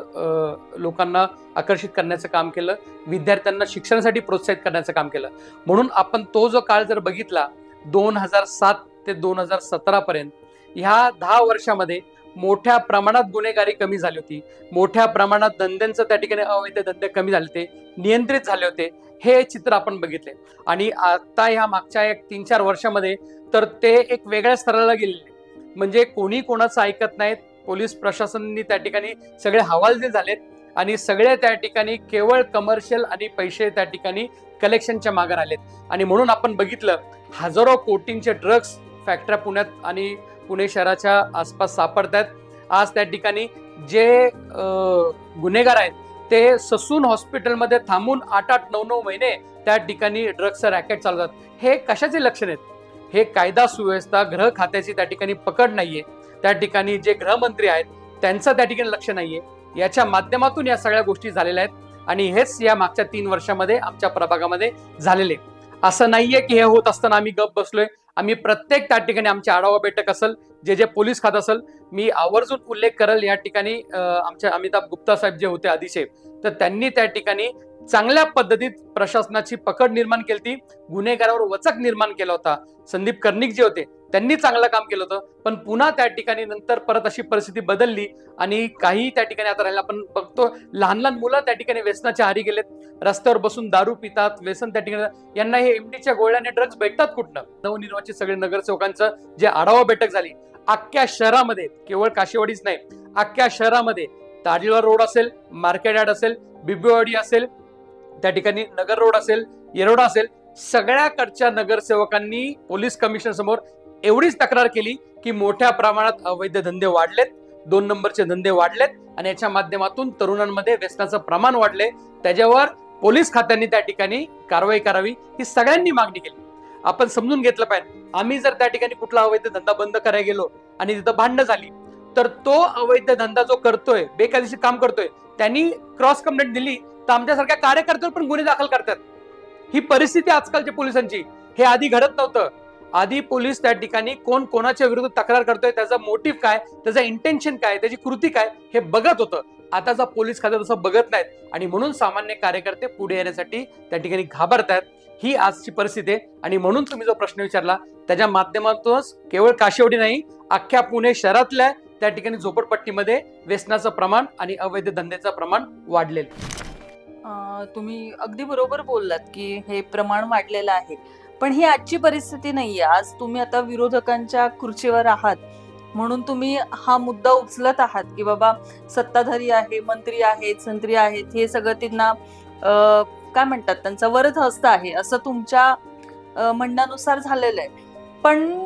लोकांना आकर्षित करण्याचं काम केलं, विद्यार्थ्यांना शिक्षणासाठी प्रोत्साहित करण्याचं काम केलं. म्हणून आपण तो जो काळ जर बघितला 2007 ते 2017 पर्यंत, ह्या 10 वर्षामध्ये मोठ्या प्रमाणात गुन्हेगारी कमी झाली होती, मोठ्या प्रमाणात धंद्यांचं त्या ठिकाणी अवैध धंदे कमी झाले होते, नियंत्रित झाले होते. हे चित्र आपण बघितले. आणि आता ह्या मागच्या 3-4 वर्षामध्ये तर ते एक वेगळ्या स्तराला गेलेले, म्हणजे कोणी कोणाचं ऐकत नाहीत. पोलीस प्रशासनाने त्या ठिकाणी सगळे हवालदिल झालेत आणि सगळे त्या ठिकाणी केवळ कमर्शियल आणि पैसे त्या ठिकाणी कलेक्शनच्या मागे राहिलेत. आणि म्हणून आपण बघितलं, हजारो कोटींचे ड्रग्स फॅक्टऱ्या पुण्यात आणि पुणे शहराच्या आसपास सापडत आहेत. आज त्या ठिकाणी जे गुन्हेगार आहेत ते ससून हॉस्पिटलमध्ये थांबून 8-8, 9-9 महिने त्या ठिकाणी ड्रग्सचं रॅकेट चालवतात. हे कशाचे लक्षण आहेत? हे कायदा सुव्यवस्था, गृह खात्याची त्या ठिकाणी पकड नाहीये, त्या ठिकाणी जे गृहमंत्री आहेत त्यांचं त्या ठिकाणी लक्ष नाहीये. याच्या माध्यमातून या सगळ्या गोष्टी झालेल्या आहेत आणि हेच या मागच्या 3 वर्षामध्ये आमच्या प्रभागामध्ये झालेले. असं नाहीये की हे होत असताना आम्ही गप बसलोय. आम्ही प्रत्येक त्या ठिकाणी आमची आढावा बैठक असेल, जे पोलीस खात असेल, मी आवर्जून उल्लेख करेल. या ठिकाणी आमचे अमिताभ गुप्ता साहेब जे होते आधीचे, तर त्यांनी त्या ठिकाणी चांगल्या पद्धतीत प्रशासनाची पकड निर्माण केली, गुन्हेगारावर वचक निर्माण केला होता. संदीप कर्णिक जे होते त्यांनी चांगलं काम केलं होतं. पण पुन्हा त्या ठिकाणी नंतर परत अशी परिस्थिती बदलली आणि काही त्या ठिकाणी आता राहिला. आपण बघतो लहान लहान मुलं त्या ठिकाणी व्यसनाच्या आहारी गेलेत, रस्त्यावर बसून दारू पितात, व्यसन त्या ठिकाणी. यांना हे एमडीच्या गोळ्याने ड्रग्स भेटतात कुठनं? नवनिर्वाचित सगळे नगरसेवकांचं जे आढावा बैठक झाली अख्ख्या शहरामध्ये, केवळ काशेवाडीच नाही, अख्ख्या शहरामध्ये ताडीलवार रोड असेल, मार्केट यार्ड असेल, बिबवेवाडी असेल, त्या ठिकाणी नगर रोड असेल, येरोडा असेल, सगळ्याकडच्या नगरसेवकांनी पोलीस कमिशनर समोर एवढीच तक्रार केली की मोठ्या प्रमाणात अवैध धंदे वाढलेत, 2 नंबरचे धंदे वाढलेत आणि याच्या माध्यमातून तरुणांमध्ये व्यसनाचं प्रमाण वाढले. त्याच्यावर पोलीस खात्याने त्या ठिकाणी कारवाई करावी ही सगळ्यांनी मागणी केली. आपण समजून घेतलं पाहिजे, आम्ही जर त्या ठिकाणी कुठला अवैध धंदा बंद करायला गेलो आणि तिथं भांडणं झाली तर तो अवैध धंदा जो करतोय, बेकायदेशीर काम करतोय, त्यांनी क्रॉस कंप्लेंट दिली तर आमच्यासारख्या कार्यकर्त्यावर पण गुन्हे दाखल करतात. ही परिस्थिती आजकालच्या पोलिसांची. हे आधी घडत नव्हतं. आधी पोलीस त्या ठिकाणी कोण कोणाच्या विरुद्ध तक्रार करतोय, त्याचा मोटिव्ह काय, त्याचा इंटेन्शन काय, त्याची कृती काय हे बघत होतं. आताचा पोलीस खात्या तसं बघत नाहीत आणि म्हणून सामान्य कार्यकर्ते पुढे येण्यासाठी त्या ठिकाणी घाबरतात. ही आजची परिस्थिती आहे. आणि म्हणून तुम्ही जो प्रश्न विचारला त्याच्या माध्यमातूनच केवळ काशेवाडी नाही, अख्ख्या पुणे शहरातल्या त्या ठिकाणी झोपडपट्टीमध्ये व्यसनाचं प्रमाण आणि अवैध धंद्याचं प्रमाण वाढलेलं. तुम्ही अगदी बरोबर बोललात की हे प्रमाण वाढलेलं आहे, पण ही आजची परिस्थिती नाहीये. आज तुम्ही आता विरोधकांच्या खुर्चीवर आहात म्हणून तुम्ही हा मुद्दा उचलत आहात की बाबा सत्ताधारी आहे, मंत्री आहेत, संत्री आहेत, हे सगळं त्यांना काय म्हणतात, त्यांचा वरद हस्त आहे असं तुमच्या म्हणण्यानुसार झालेलं आहे. पण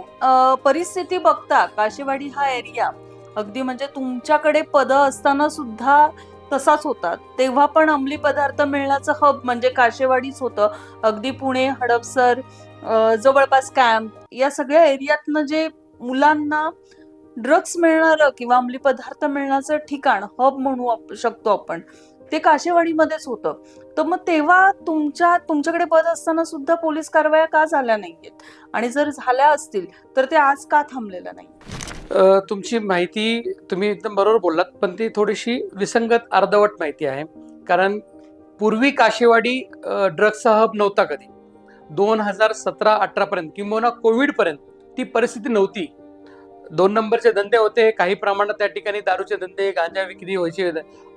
परिस्थिती बघता काशेवाडी हा एरिया अगदी म्हणजे तुमच्याकडे पद असताना सुद्धा तसाच होता. तेव्हा पण अंमली पदार्थ मिळण्याचं हब म्हणजे काशेवाडीच होतं. अगदी पुणे, हडपसर, जवळपास कॅम्प या सगळ्या एरियातनं जे मुलांना ड्रग्स मिळणारं किंवा अंमली पदार्थ मिळण्याचं ठिकाण, हब म्हणू शकतो आपण, ते काशेवाडीमध्येच होतं. तर मग तेव्हा तुमच्याकडे पद असताना सुद्धा पोलीस कारवाया का झाल्या नाहीयेत? आणि जर झाल्या असतील तर ते आज का थांबलेलं नाही? तुमची माहिती तुम्ही एकदम बरोबर बोललात, पण ती थोडीशी विसंगत, अर्धवट माहिती आहे. कारण पूर्वी काशेवाडी ड्रग्सचा हब नव्हता कधी. 2017-18 पर्यंत किंवा कोविड पर्यंत ती परिस्थिती नव्हती. 2 नंबरचे धंदे होते, काही प्रमाणात त्या ठिकाणी दारूचे धंदे, गांजा विक्री व्हायची.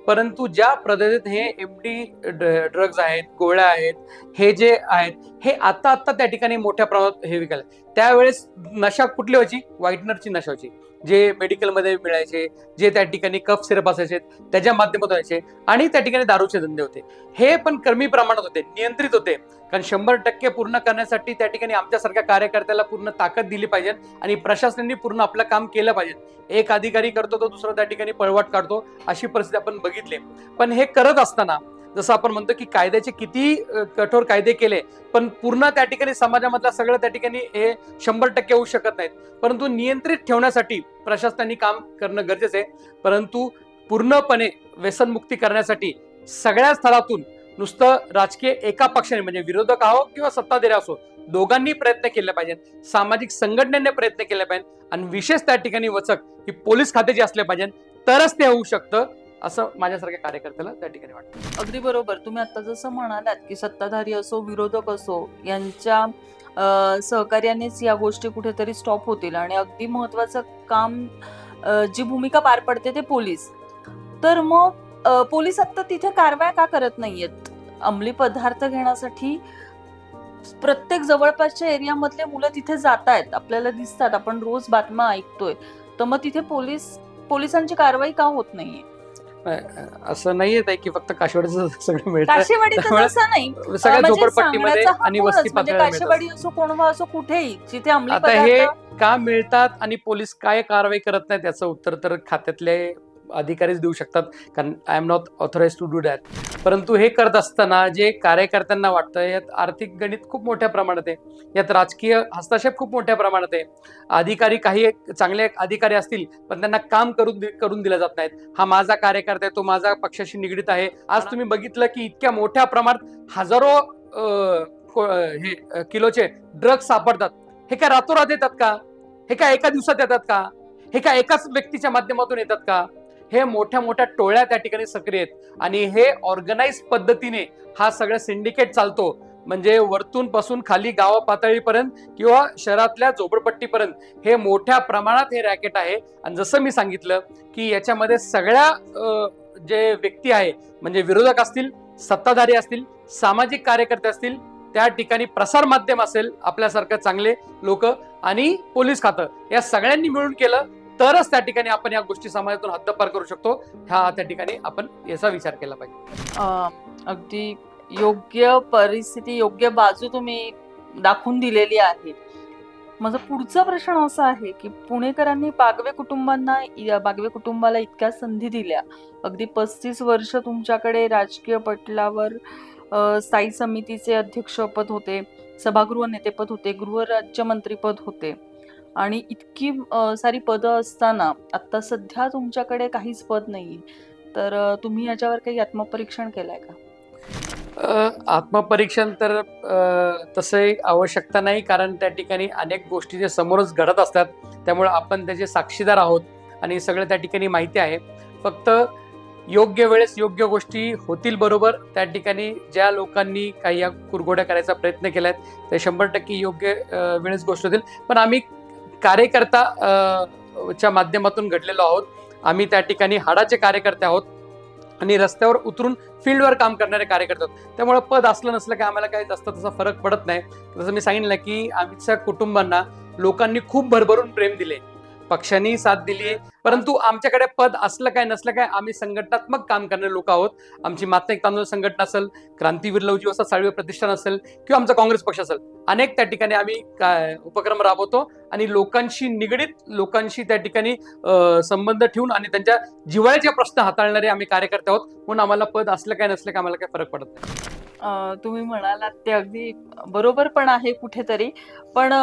परंतु ज्या पद्धतीत हे एमडी ड्रग्ज आहेत, गोळ्या आहेत, हे जे आहेत, हे आता त्या ठिकाणी मोठ्या प्रमाणात हे विकायला. त्यावेळेस नशा कुठली व्हायची? व्हाईटनरची नशा व्हायची, जे मेडिकलमध्ये मिळायचे, जे त्या ठिकाणी कफ सिरप असायचे त्याच्या माध्यमातून व्हायचे. आणि त्या ठिकाणी दारूचे धंदे होते, हे पण कमी प्रमाणात होते, नियंत्रित होते. कारण 100% पूर्ण करण्यासाठी त्या ठिकाणी आमच्यासारख्या कार्यकर्त्याला पूर्ण ताकद दिली पाहिजे आणि प्रशासनाने पूर्ण आपलं काम केलं पाहिजे. एक अधिकारी करतो तो दुसरा त्या ठिकाणी पळवाट काढतो, अशी परिस्थिती आपण बघितली. पण हे करत असताना जसं आपण म्हणतो की कायद्याचे किती कठोर कायदे केले, पण पूर्ण त्या ठिकाणी समाजामधलं सगळं त्या ठिकाणी हे 100% होऊ शकत नाहीत. परंतु नियंत्रित ठेवण्यासाठी प्रशासनाने काम करणं गरजेचं आहे. परंतु पूर्णपणे व्यसनमुक्ती करण्यासाठी सगळ्या स्थळातून नुसतं राजकीय एका पक्षाने म्हणजे विरोधक आहो किंवा सत्ताधारी असो दोघांनी प्रयत्न केले पाहिजेत, सामाजिक संघटनेने प्रयत्न केले पाहिजे आणि विशेष त्या ठिकाणी वचक ही पोलीस खात्याची असले पाहिजे, तरच ते होऊ शकतं असं माझ्यासारख्या कार्यकर्त्याला त्या ठिकाणी वाटतं. अगदी बरोबर. तुम्ही आता जसं म्हणालात की सत्ताधारी असो विरोधक असो यांच्या सहकार्यानेच या गोष्टी कुठेतरी स्टॉप होतील आणि अगदी महत्वाचं काम जी भूमिका पार पडते ते पोलीस. तर मग पोलीस आता तिथे कारवाया का करत नाहीयेत? अंमली पदार्थ घेण्यासाठी प्रत्येक जवळपासच्या एरियामधले मुलं तिथे जात आहेत, आपल्याला दिसतात, आपण रोज बातम्या ऐकतोय. तर मग तिथे पोलिसांची कारवाई का होत नाहीये? असं नाहीये ताई की फक्त काशीवाडीचं सगळं मिळतं. काशीवाडीचं त्यामुळे तसं नाही, सगळ्या म्हणजे झोपडपट्टीमध्ये सांगण्याचा हा आणि मूळच वस्ती म्हणजे पातळीवर मिळतात. काशीवाडी असो कोणवा असो कुठेही जिथे अंमली आता हे पदार्थ का मिळतात आणि पोलीस काय कारवाई करत नाही त्याचं उत्तर तर खात्यातले अधिकारीच देऊ शकतात, कारण I am not authorise to do that. परंतु हे करत असताना जे कार्यकर्त्यांना वाटतं यात आर्थिक गणित खूप मोठ्या प्रमाणात आहे, यात राजकीय हस्तक्षेप खूप मोठ्या प्रमाणात आहे. अधिकारी काही चांगले अधिकारी असतील पण त्यांना काम करून दिलं जात नाहीत. हा माझा कार्यकर्ता आहे, तो माझा पक्षाशी निगडीत आहे. आज तुम्ही बघितलं की इतक्या मोठ्या प्रमाणात हजारो किलोचे ड्रग्ज सापडतात. हे काय रातोरात येतात का? हे काय एका दिवसात येतात का? हे काय एकाच व्यक्तीच्या माध्यमातून येतात का? हे मोठ्या मोठ्या टोळ्या त्या ठिकाणी सक्रिय आहेत आणि हे ऑर्गनाइज पद्धतीने हा सगळा सिंडिकेट चालतो. म्हणजे वरतून पासून खाली गावा पातळीपर्यंत किंवा शहरातल्या झोपडपट्टीपर्यंत हे मोठ्या प्रमाणात हे रॅकेट आहे. आणि जसं मी सांगितलं की याच्यामध्ये सगळ्या जे व्यक्ती आहे म्हणजे विरोधक असतील, सत्ताधारी असतील, सामाजिक कार्यकर्ते असतील, त्या ठिकाणी प्रसार माध्यम असेल, आपल्यासारखं चांगले लोक आणि पोलीस खातं या सगळ्यांनी मिळून केलं तरच त्या ठिकाणी आपण या गोष्टी समाजातून हद्दपार करू शकतो. ह्या त्या ठिकाणी आपण याचा विचार केला पाहिजे. अगदी योग्य परिस्थिती, योग्य बाजू तुम्ही दाखवून दिलेली आहे. माझा पुढचा प्रश्न असा आहे की पुणेकरांनी बागवे कुटुंबाला इतक्या संधी दिल्या. अगदी 35 वर्ष तुमच्याकडे राजकीय पटलावर स्थायी समितीचे अध्यक्षपद होते, सभागृह नेतेपद होते, गृहराज्यमंत्रीपद होते आणि इतकी सारी पदं असताना आता सध्या तुमच्याकडे काहीच पद नाहीये. तर तुम्ही याच्यावर काही आत्मपरीक्षण केलंय का? आत्मपरीक्षण तर तसंही आवश्यकता नाही, कारण त्या ठिकाणी अनेक गोष्टी जे समोरच घडत असतात त्यामुळे आपण त्याचे साक्षीदार आहोत आणि सगळं त्या ठिकाणी माहिती आहे. फक्त योग्य वेळेस योग्य गोष्टी होतील. बरोबर त्या ठिकाणी ज्या लोकांनी काही या कुरघोड्या करायचा प्रयत्न केलाय ते 100% योग्य वेळेस गोष्ट होतील. पण आम्ही कार्यकर्ता च्या माध्यमातून घडलेलो आहोत. आम्ही त्या ठिकाणी हाडाचे कार्यकर्ते आहोत आणि रस्त्यावर उतरून फील्डवर काम करणारे कार्यकर्ते आहोत. त्यामुळे पद असलं नसलं की आम्हाला काही जास्त तसा फरक पडत नाही. जसं मी सांगितलं की आमच्या कुटुंबांना लोकांनी खूप भरभरून प्रेम दिले, पक्षांनी साथ दिली, परंतु आमच्याकडे पद असलं काय नसलं काय आम्ही संघटनात्मक काम करणारे लोक आहोत. आमची मातनाईक तांदूळ संघटना असेल, क्रांतीवीर लवजी वस्ताद साळवे प्रतिष्ठान असेल किंवा आमचा काँग्रेस पक्ष असेल, अनेक त्या ठिकाणी आम्ही उपक्रम राबवतो आणि लोकांशी निगडीत, लोकांशी त्या ठिकाणी संबंध ठेवून आणि त्यांच्या जिव्हाळ्याचे प्रश्न हाताळणारे आम्ही कार्यकर्ते आहोत. म्हणून आम्हाला पद असलं काय नसलं काय आम्हाला काही फरक पडत नाही. तुम्ही म्हणालात ते अगदी बरोबर पण आहे कुठेतरी, पण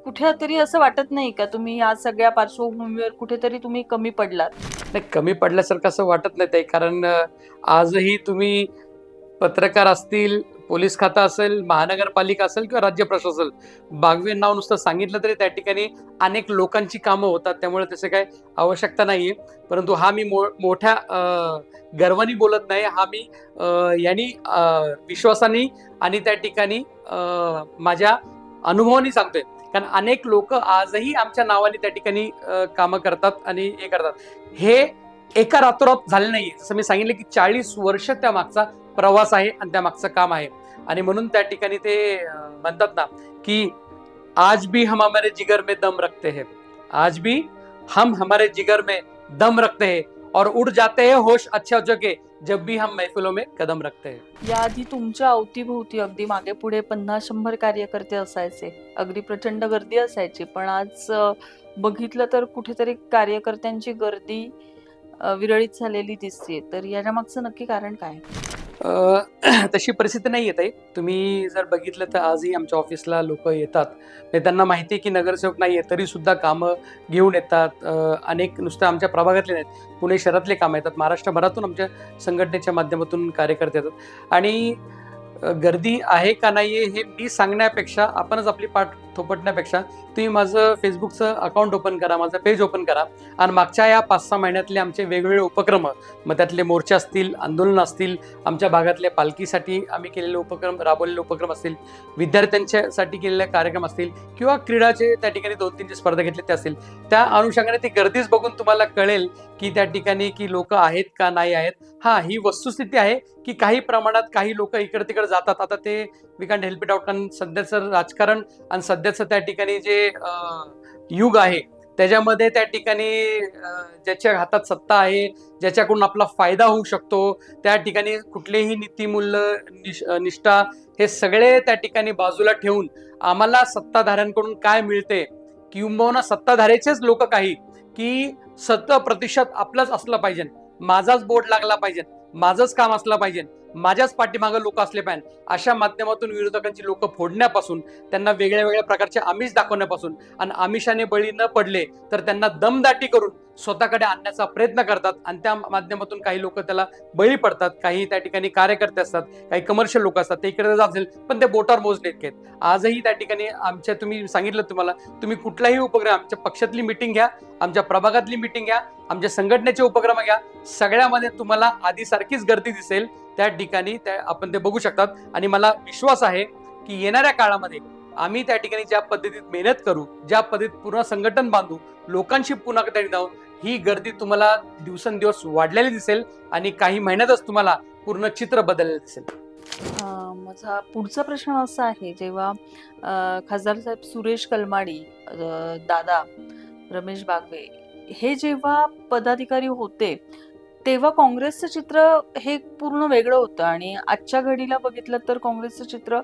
कुठेतरी असं वाटत नाही का तुम्ही या सगळ्या पार्श्वभूमीवर कुठेतरी तुम्ही कमी पडलात? नाही, कमी पडल्यासारखं असं वाटत नाही ताई, कारण आजही तुम्ही पत्रकार असतील, पोलीस खाता असेल, महानगरपालिका असेल किंवा राज्य प्रशासन, बागवे नाव नुसतं सांगितलं तरी त्या ठिकाणी अनेक लोकांची कामं होतात. त्यामुळे तसं काही आवश्यकता नाहीये. परंतु हा मी मोठ्या गर्वानी बोलत नाही, हा मी यांनी विश्वासाने आणि त्या ठिकाणी माझ्या अनुभवाने सांगतोय. कारण अनेक लोक आजही आमच्या नावाने त्या ठिकाणी कामं करतात आणि हे करतात. हे एका रातोरात झाले नाहीये. जसं मी सांगितलं की 40 वर्ष त्या मागचा प्रवास आहे आणि त्या मागचं काम आहे. आणि म्हणून त्या ठिकाणी ते म्हणतात ना की आज भी हम हमारे जिगर में दम रखते हैं, आज भी हम हमारे जिगर में दम रखते हैं और उड़ जाते हैं होश अच्छे के जब भी हम महफिलों में कदम रखते हैं. याआधी तुमच्या अवतीभोवती अगदी मागे पुढे 50-100 कार्यकर्ते असायचे, अगदी प्रचंड गर्दी असायची, पण आज बघितलं तर कुठेतरी कार्यकर्त्यांची गर्दी विरळीत झालेली दिसते. तर याच्या मागचं नक्की कारण काय? तशी परिस्थिती नाही येत आहे. तुम्ही जर बघितलं तर आजही आमच्या ऑफिसला लोक येतात. म्हणजे त्यांना माहिती आहे की नगरसेवक नाही आहे तरी सुद्धा कामं घेऊन येतात. अनेक नुसतं आमच्या प्रभागातले नाहीत, पुणे शहरातले कामं येतात, महाराष्ट्रभरातून आमच्या संघटनेच्या माध्यमातून कार्यकर्ते येतात. आणि गर्दी आहे का नाही आहे हे मी सांगण्यापेक्षा, आपणच आपली पाठ थोपटण्यापेक्षा तुम्ही माझं फेसबुकचं अकाउंट ओपन करा, माझं पेज ओपन करा आणि मागच्या या 5-6 महिन्यातले आमचे वेगवेगळे उपक्रम, मग त्यातले मोर्चे असतील, आंदोलन असतील, आमच्या भागातल्या पालखीसाठी आम्ही केलेले उपक्रम, राबवलेले उपक्रम असतील, विद्यार्थ्यांच्यासाठी केलेले कार्यक्रम असतील किंवा क्रीडाचे त्या ठिकाणी 2-3 स्पर्धा घेतले ते असतील, त्या अनुषंगाने ती गर्दीच बघून तुम्हाला कळेल की त्या ठिकाणी की लोक आहेत का नाही आहेत. हा, ही वस्तुस्थिती आहे की काही प्रमाणात काही लोक इकडे तिकडे जातात. आता ते we can't help it out, कारण सध्याचं राजकारण आणि सध्याचं त्या ठिकाणी जे युग आहे त्याच्यामध्ये त्या ठिकाणी ज्याच्या हातात सत्ता आहे, ज्याच्याकडून आपला फायदा होऊ शकतो, त्या ठिकाणी कुठलेही नीतिमूल्य निष्ठा हे सगळे त्या ठिकाणी बाजूला ठेवून आम्हाला सत्ताधाऱ्यांकडून काय मिळते, किंबहुना सत्ताधाऱ्याचेच लोक काही की 100% आपलंच असलं पाहिजे, माझाच बोर्ड लागला पाहिजे, माझंच काम असलं पाहिजे, माझ्याच पाठीमागं लोक असले पाहिजे, अशा माध्यमातून विरोधकांची लोक फोडण्यापासून, त्यांना वेगळ्या वेगळ्या प्रकारचे आमिष दाखवण्यापासून आणि आमिषाने बळी न पडले तर त्यांना दमदाटी करून स्वतःकडे आणण्याचा प्रयत्न करतात आणि त्या माध्यमातून काही लोक त्याला बळी पडतात. काही त्या ठिकाणी कार्यकर्ते असतात, काही कमर्शियल लोक असतात, ते इकडे जात असेल पण ते बोटावर मोजणे इतके आहेत. आजही त्या ठिकाणी आमच्या, तुम्ही सांगितलं तुम्हाला, तुम्ही कुठलाही उपक्रम, आमच्या पक्षातली मिटिंग घ्या, आमच्या प्रभागातली मिटिंग घ्या, आमच्या संघटनेचे उपक्रम घ्या, सगळ्यामध्ये तुम्हाला आधीसारखीच गर्दी दिसेल. त्या ठिकाणी आपण ते बघू शकतात. आणि मला विश्वास आहे की येणाऱ्या काळामध्ये आम्ही त्या ठिकाणी ज्या पद्धतीत मेहनत करू, ज्या पद्धतीत पूर्ण संघटन बांधू, लोकांशी पुन्हा कधी जाऊ, ही गर्दी तुम्हाला दिवसेंदिवस वाढलेली दिसेल आणि काही महिन्यातच तुम्हाला पूर्ण चित्र बदललेलं दिसेल. माझा पुढचा प्रश्न असा आहे, जेव्हा खासदार साहेब सुरेश कलमाडी, दादा रमेश बागवे हे जेव्हा पदाधिकारी होते तेव्हा काँग्रेसचं चित्र हे पूर्ण वेगळं होतं आणि आजच्या घडीला बघितलं तर काँग्रेसचं चित्र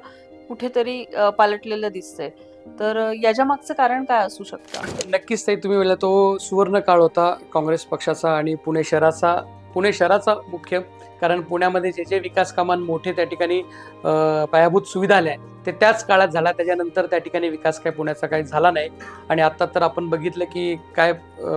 कुठेतरी पालटलेलं दिसतंय. तर याच्या मागचं कारण काय असू शकतं? नक्कीच ताई, तुम्ही म्हणला तो सुवर्ण काळ होता काँग्रेस पक्षाचा आणि पुणे शहराचा मुख्य, कारण पुण्यामध्ये जे विकास कामान मोठे त्या ठिकाणी पायाभूत सुविधा आल्या ते त्याच काळात झाला. त्याच्यानंतर त्या ठिकाणी विकास काय पुण्याचा काही झाला नाही. आणि आता तर आपण बघितलं की काय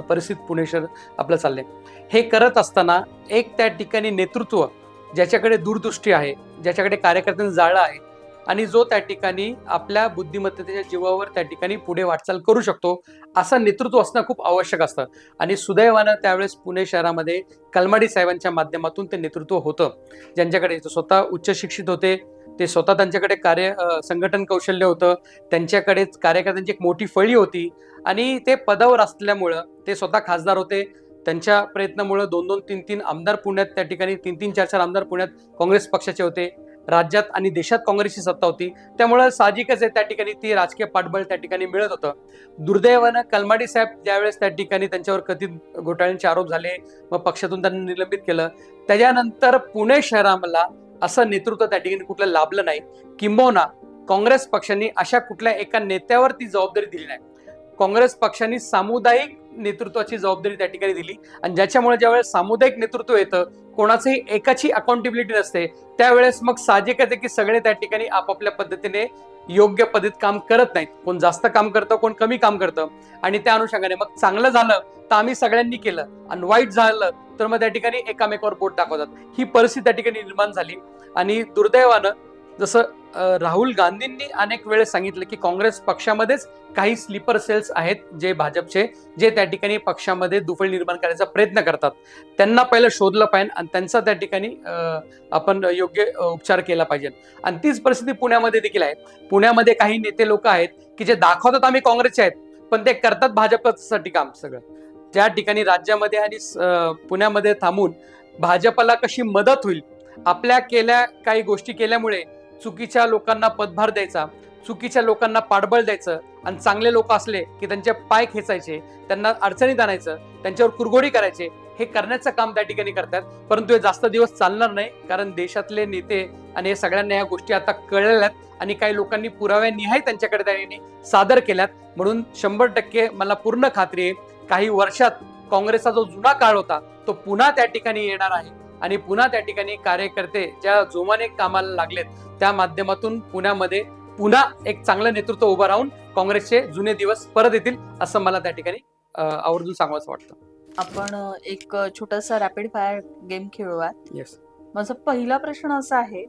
परिस्थिती पुणे शहर आपलं चाललंय. हे करत असताना एक त्या ठिकाणी नेतृत्व, ज्याच्याकडे दूरदृष्टी आहे, ज्याच्याकडे कार्यकर्त्यांचं जाळं आहे आणि जो त्या ठिकाणी आपल्या बुद्धिमत्तेच्या जीवावर त्या ठिकाणी पुढे वाटचाल करू शकतो, असं नेतृत्व असणं खूप आवश्यक असतं. आणि सुदैवानं त्यावेळेस पुणे शहरामध्ये कलमाडी साहेबांच्या माध्यमातून ते नेतृत्व होतं, ज्यांच्याकडे स्वतः उच्च शिक्षित होते, ते स्वतः त्यांच्याकडे संघटन कौशल्य होतं, त्यांच्याकडे कार्यकर्त्यांची एक मोठी फळी होती आणि ते पदावर असल्यामुळं, ते स्वतः खासदार होते, त्यांच्या प्रयत्नामुळे 2-2, 3-3 आमदार पुण्यात, त्या ठिकाणी 3-3, 4-4 आमदार पुण्यात काँग्रेस पक्षाचे होते. राज्यात आणि देशात काँग्रेसची सत्ता होती, त्यामुळे साहजिकच आहे त्या ठिकाणी ती राजकीय पाठबळ त्या ठिकाणी मिळत होतं. दुर्दैवानं कलमाडी साहेब ज्यावेळेस त्या ठिकाणी त्यांच्यावर कथित घोटाळ्यांचे आरोप झाले, मग पक्षातून त्यांना निलंबित केलं, त्याच्यानंतर पुणे शहराला असं नेतृत्व त्या ठिकाणी कुठलं लाभलं नाही. किंबहुना काँग्रेस पक्षाने अशा कुठल्या एका नेत्यावर ती जबाबदारी दिली नाही. काँग्रेस पक्षाने सामुदायिक नेतृत्वाची जबाबदारी त्या ठिकाणी दिली आणि ज्याच्यामुळे ज्यावेळेस सामुदायिक नेतृत्व येतं, कोणाचंही एकाची अकाउंटेबिलिटी नसते, त्यावेळेस मग साहजिकच आहे की सगळे त्या ठिकाणी आपापल्या पद्धतीने योग्य पद्धतीत काम करत नाहीत. कोण जास्त काम करतं, कोण कमी काम करतं आणि त्या अनुषंगाने मग चांगलं झालं तर आम्ही सगळ्यांनी केलं आणि वाईट झालं तर मग त्या ठिकाणी एकामेकावर बोट दाखवतात. ही परिस्थिती त्या ठिकाणी निर्माण झाली. आणि दुर्दैवानं जसं राहुल गांधींनी अनेक वेळेस सांगितलं की काँग्रेस पक्षामध्येच काही स्लीपर सेल्स आहेत, जे भाजपचे, जे त्या ठिकाणी पक्षामध्ये दुफळी निर्माण करायचा प्रयत्न करतात. त्यांना पहिलं शोधलं पाहिजे आणि त्यांचा त्या ठिकाणी आपण योग्य उपचार केला पाहिजे. आणि तीच परिस्थिती पुण्यामध्ये देखील आहे. पुण्यामध्ये काही नेते लोक आहेत की जे दाखवतात आम्ही काँग्रेसचे आहेत, पण ते करतात भाजपसाठी काम सगळं. ज्या ठिकाणी राज्यामध्ये आणि पुण्यामध्ये थांबून भाजपला कशी मदत होईल, आपल्या केल्या काही गोष्टी केल्यामुळे चुकीच्या लोकांना पदभार द्यायचा, चुकीच्या लोकांना पाठबळ द्यायचं आणि चांगले लोक असले की त्यांचे पाय खेचायचे, त्यांना अडचणीत आणायचं, त्यांच्यावर कुरघोडी करायचे, हे करण्याचं काम त्या ठिकाणी करतात. परंतु हे जास्त दिवस चालणार नाही, कारण देशातले नेते आणि हे सगळ्यांना या गोष्टी आता कळलेल्या आहेत आणि काही लोकांनी पुराव्यानिहाय त्यांच्याकडे त्यांनी सादर केल्यात. म्हणून 100% मला पूर्ण खात्री आहे काही वर्षात काँग्रेसचा जो जुना काळ होता तो पुन्हा त्या ठिकाणी येणार आहे आणि पुन्हा त्या ठिकाणी कार्यकर्ते ज्या जोमाने कामाला लागलेत त्या माध्यमातून पुण्यामध्ये पुन्हा एक चांगलं नेतृत्व उभं राहून काँग्रेसचे जुने दिवस परत येतील असं मला त्या ठिकाणी आवर्जून सांगावंसं वाटतं. आपण एक छोटासा रॅपिड फायर गेम खेळूयात. येस. माझा पहिला प्रश्न असा आहे,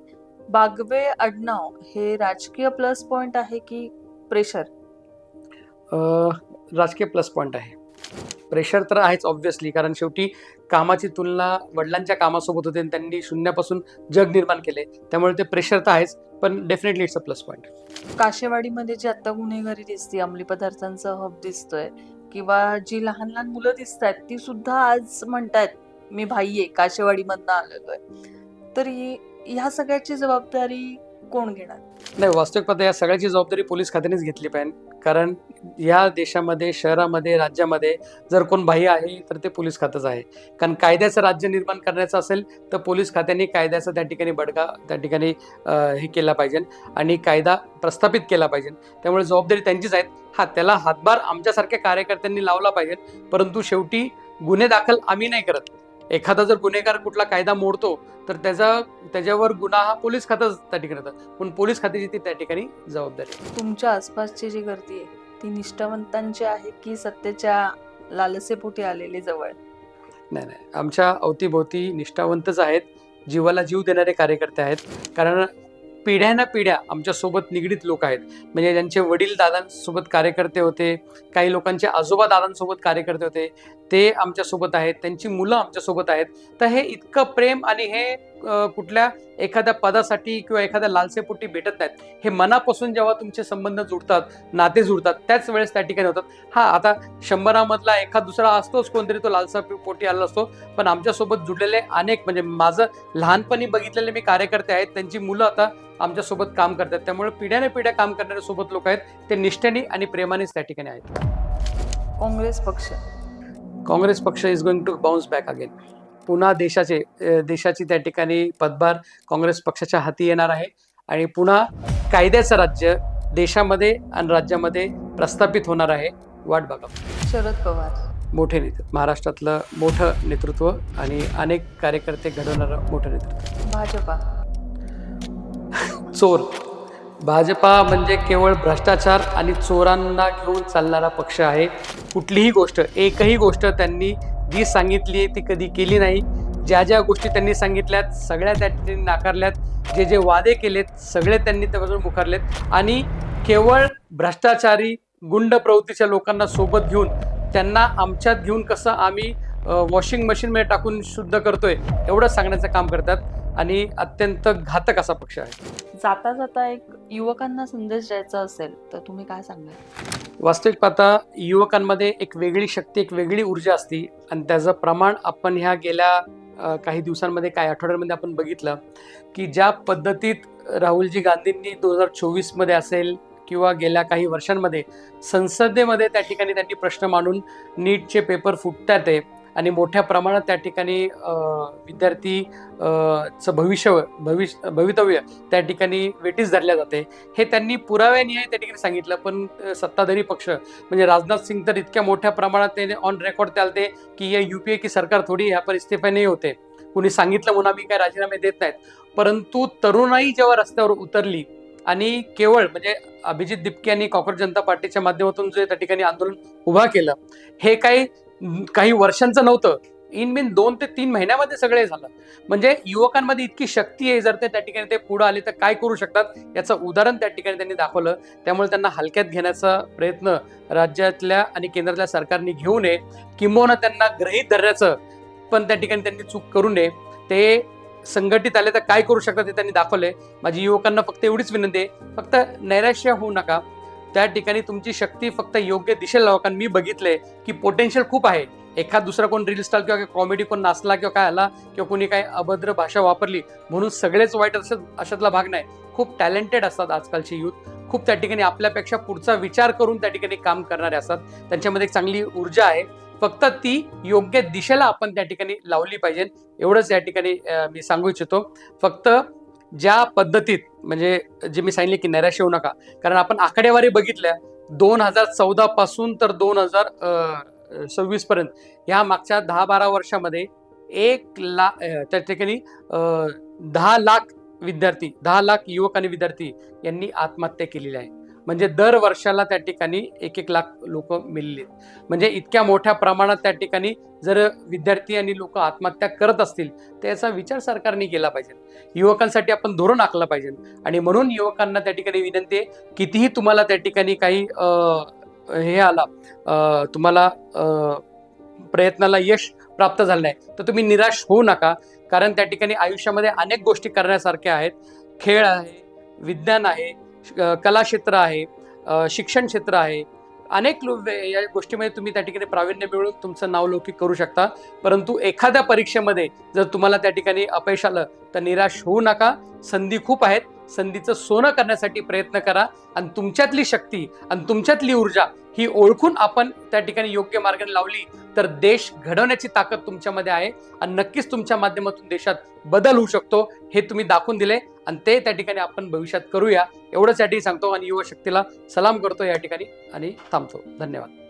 बागवे आडनाव हे राजकीय प्लस पॉइंट आहे की प्रेशर? राजकीय प्लस पॉइंट आहे. प्रेशर तर आहेच ऑब्व्हियसली, कारण शेवटी कामाची तुलना वडिलांच्या कामासोबत होते आणि त्यांनी शून्यापासून जग निर्माण केले, त्यामुळे ते प्रेशर तर आहेच, पण definitely it's a plus point. काशेवाडीमध्ये जी आता गुन्हेगारी दिसते, अंमली पदार्थांचा हब दिसतोय, किंवा जी लहान लहान मुलं दिसत आहेत ती सुद्धा आज म्हणतायत मी भाई आहे, काशेवाडीमधनं आलेलोय. तर ह्या सगळ्याची जबाबदारी कोण घेणार? नाही, वास्तविक पाहता या सगळ्याची जबाबदारी पोलीस खात्यानेच घेतली पाहिजे, कारण या देशामध्ये, शहरामध्ये, राज्यामध्ये जर कोण बाह्य आहे तर ते पोलीस खातंच आहे. कारण कायद्याचं राज्य निर्माण करण्याचं असेल तर पोलीस खात्याने कायद्याचा त्या ठिकाणी बडगा त्या ठिकाणी हे केला पाहिजे आणि कायदा प्रस्थापित केला पाहिजे. त्यामुळे जबाबदारी त्यांचीच आहेत. हा, त्याला हातभार आमच्यासारख्या कार्यकर्त्यांनी लावला पाहिजे, परंतु शेवटी गुन्हे दाखल आम्ही नाही करत. एखादा जर गुन्हेगार कुठला कायदा मोडतो तर त्याच्यावर गुन्हा हा पोलीस खातंच त्या ठिकाणी येतं, पण पोलीस खात्याची ती त्या ठिकाणी जबाबदारी आहे. तुमच्या आसपासची जी गर्दी आहे ती निष्ठावंतांची आहे की सत्तेच्या लालसेपोटी आलेले जवळ? नाही नाही, आमच्या अवतीभोवती निष्ठावंतच आहेत, जीवाला जीव देणारे कार्यकर्ते आहेत. कारण पिढ्याना पिढ्या आमच्यासोबत निगडीत लोक आहेत. म्हणजे ज्यांचे वडील दादांसोबत कार्यकर्ते होते, काही लोकांचे आजोबा दादांसोबत कार्यकर्ते होते, ते आमच्यासोबत आहेत, त्यांची मुलं आमच्यासोबत आहेत. तर हे इतकं प्रेम आणि हे कुठल्या एखाद्या पदासाठी किंवा एखाद्या लालसेपोटी भेटत नाहीत. हे मनापासून जेव्हा तुमचे संबंध जुडतात, नाते जुडतात, त्याच वेळेस त्या ठिकाणी होतात. हा, आता 100मधला एखाद दुसरा असतोच कोणतरी तो लालसा पोटी आला असतो, पण आमच्यासोबत जुडलेले अनेक, म्हणजे माझं लहानपणी बघितलेले मी कार्यकर्ते आहेत, त्यांची मुलं आता आमच्यासोबत काम करतात. त्यामुळे पिढ्याने पिढ्या काम करणारे सोबत लोक आहेत, ते निष्ठेने आणि प्रेमानेच त्या ठिकाणी आहेत. काँग्रेस पक्ष is going to bounce back again. पुन्हा देशाची त्या ठिकाणी पदभार काँग्रेस पक्षाच्या हाती येणार आहे आणि पुन्हा कायद्याचं राज्य देशामध्ये आणि राज्यामध्ये प्रस्थापित होणार आहे. वाट बघा. शरद पवार मोठे नेतृत्व, महाराष्ट्रातलं मोठं नेतृत्व आणि अनेक कार्यकर्ते घडवणारं मोठं नेतृत्व. भाजपा चोर. भाजपा म्हणजे केवळ भ्रष्टाचार आणि चोरांना घेऊन चालणारा पक्ष आहे. कुठलीही गोष्ट, एकही गोष्ट त्यांनी जी सांगितली आहे ती कधी केली नाही. ज्या गोष्टी त्यांनी सांगितल्यात सगळ्या त्या ठिकाणी नाकारल्यात. जे वादे केलेत सगळे त्यांनी त्यापासून मुखारलेत आणि केवळ भ्रष्टाचारी गुंड प्रवृत्तीच्या लोकांना सोबत घेऊन त्यांना आमच्यात घेऊन कसं आम्ही वॉशिंग मशीनमध्ये टाकून शुद्ध करतोय एवढं सांगण्याचं काम करतात आणि अत्यंत घातक असा पक्ष आहे. जाता जाता एक युवकांना संदेश द्यायचा असेल तर तुम्ही काय सांगणार? वास्तविक पाहता युवकांमध्ये एक वेगळी शक्ती, एक वेगळी ऊर्जा असते आणि त्याचं प्रमाण आपण ह्या गेल्या काही दिवसांमध्ये, काही आठवड्यांमध्ये आपण बघितलं की ज्या पद्धतीत राहुलजी गांधींनी 2024मध्ये असेल किंवा गेल्या काही वर्षांमध्ये संसदेमध्ये त्या ठिकाणी त्यांनी प्रश्न मांडून नीटचे पेपर फुटतात आहे आणि मोठ्या प्रमाणात त्या ठिकाणी विद्यार्थी भवितव्य त्या ठिकाणी वेटीस धरल्या जाते. हे त्यांनी पुराव्यानिहाय त्या ठिकाणी सांगितलं, पण सत्ताधारी पक्ष म्हणजे राजनाथ सिंग तर इतक्या मोठ्या प्रमाणात त्याने ऑन रेकॉर्ड चालते की या UPA की सरकार थोडी ह्या पर इस्तीफा नाही होते, कुणी सांगितलं म्हणून आम्ही काय राजीनामे देत नाहीत. परंतु तरुणाई जेव्हा रस्त्यावर उतरली आणि केवळ म्हणजे अभिजित दिपके यांनी कॉंग्रेस जनता पार्टीच्या माध्यमातून जे त्या ठिकाणी आंदोलन उभा केलं, हे काही वर्षांचं नव्हतं. इन बिन 2 ते 3 महिन्यामध्ये सगळे झालं. म्हणजे युवकांमध्ये इतकी शक्ती आहे, जर ते त्या ठिकाणी ते पुढे आले तर काय करू शकतात याचं उदाहरण त्या ठिकाणी त्यांनी दाखवलं. त्यामुळे त्यांना हलक्यात घेण्याचा प्रयत्न राज्यातल्या आणि केंद्रातल्या सरकारने घेऊ नये, किंबहुना त्यांना गृहीत धरण्याचं पण त्या ठिकाणी त्यांनी चूक करू नये. ते संघटित आले तर काय करू शकतात हे त्यांनी दाखवलंय. माझी युवकांना फक्त एवढीच विनंती आहे, फक्त नैराश्य होऊ नका. त्या ठिकाणी तुमची शक्ती फक्त योग्य दिशेला लावा. कारण मी बघितलंय की पोटेन्शियल खूप आहे. एखाद दुसरा कोण रील स्टार किंवा कॉमेडी कोण नाचला किंवा काय आला किंवा कोणी काय अभद्र भाषा वापरली म्हणून सगळेच वाईट अशातला भाग नाही. खूप टॅलेंटेड असतात आजकालची युथ, खूप त्या ठिकाणी आपल्यापेक्षा पुढचा विचार करून त्या ठिकाणी काम करणारे असतात. त्यांच्यामध्ये एक चांगली ऊर्जा आहे, फक्त ती योग्य दिशेला आपण त्या ठिकाणी लावली पाहिजे. एवढंच या ठिकाणी मी सांगू इच्छितो. फक्त ज्या पद्धतीत म्हणजे जे मी सांगितले की नैराश्य होऊ नका, कारण आपण आकडेवारी बघितल्या 2014 पासून तर 2026 पर्यंत ह्या मागच्या 10-12 वर्षामध्ये त्या ठिकाणी 10 लाख विद्यार्थी, 10 लाख युवक आणि विद्यार्थी यांनी आत्महत्या केलेली आहे. म्हणजे दर वर्षाला त्या ठिकाणी 1-1 लाख लोक मेलेले. म्हणजे इतक्या मोठ्या प्रमाणात त्या ठिकाणी जर विद्यार्थी आणि लोक आत्महत्या करत असतील तर याचा विचार सरकारने केला पाहिजे. युवकांसाठी आपण धोरण आखलं पाहिजे. आणि म्हणून युवकांना त्या ठिकाणी विनंती आहे, कितीही तुम्हाला त्या ठिकाणी काही हे आला, तुम्हाला प्रयत्नाला यश प्राप्त झालं नाही तर तुम्ही निराश होऊ नका. कारण त्या ठिकाणी आयुष्यामध्ये अनेक गोष्टी करण्यासारख्या आहेत. खेळ आहे, विज्ञान आहे, कला क्षेत्र आहे, शिक्षण क्षेत्र आहे. अनेक या गोष्टीमध्ये तुम्ही त्या ठिकाणी प्रावीण्य मिळवून तुमचं नावलौकिक करू शकता. परंतु एखाद्या परीक्षेमध्ये जर तुम्हाला त्या ठिकाणी अपयश आलं तर निराश होऊ नका. संधी खूप आहेत. संधीचं सोनं करण्यासाठी प्रयत्न करा आणि तुमच्यातली शक्ती आणि तुमच्यातली ऊर्जा ही ओळखून आपण त्या ठिकाणी योग्य मार्गाने लावली तर देश घडवण्याची ताकद तुमच्यामध्ये आहे आणि नक्कीच तुमच्या माध्यमातून देशात बदल होऊ शकतो हे तुम्ही दाखवून दिले आणि ते त्या ठिकाणी आपण भविष्यात करूया एवढंच या ठिकाणी सांगतो आणि युवा शक्तीला सलाम करतो या ठिकाणी आणि थांबतो. धन्यवाद.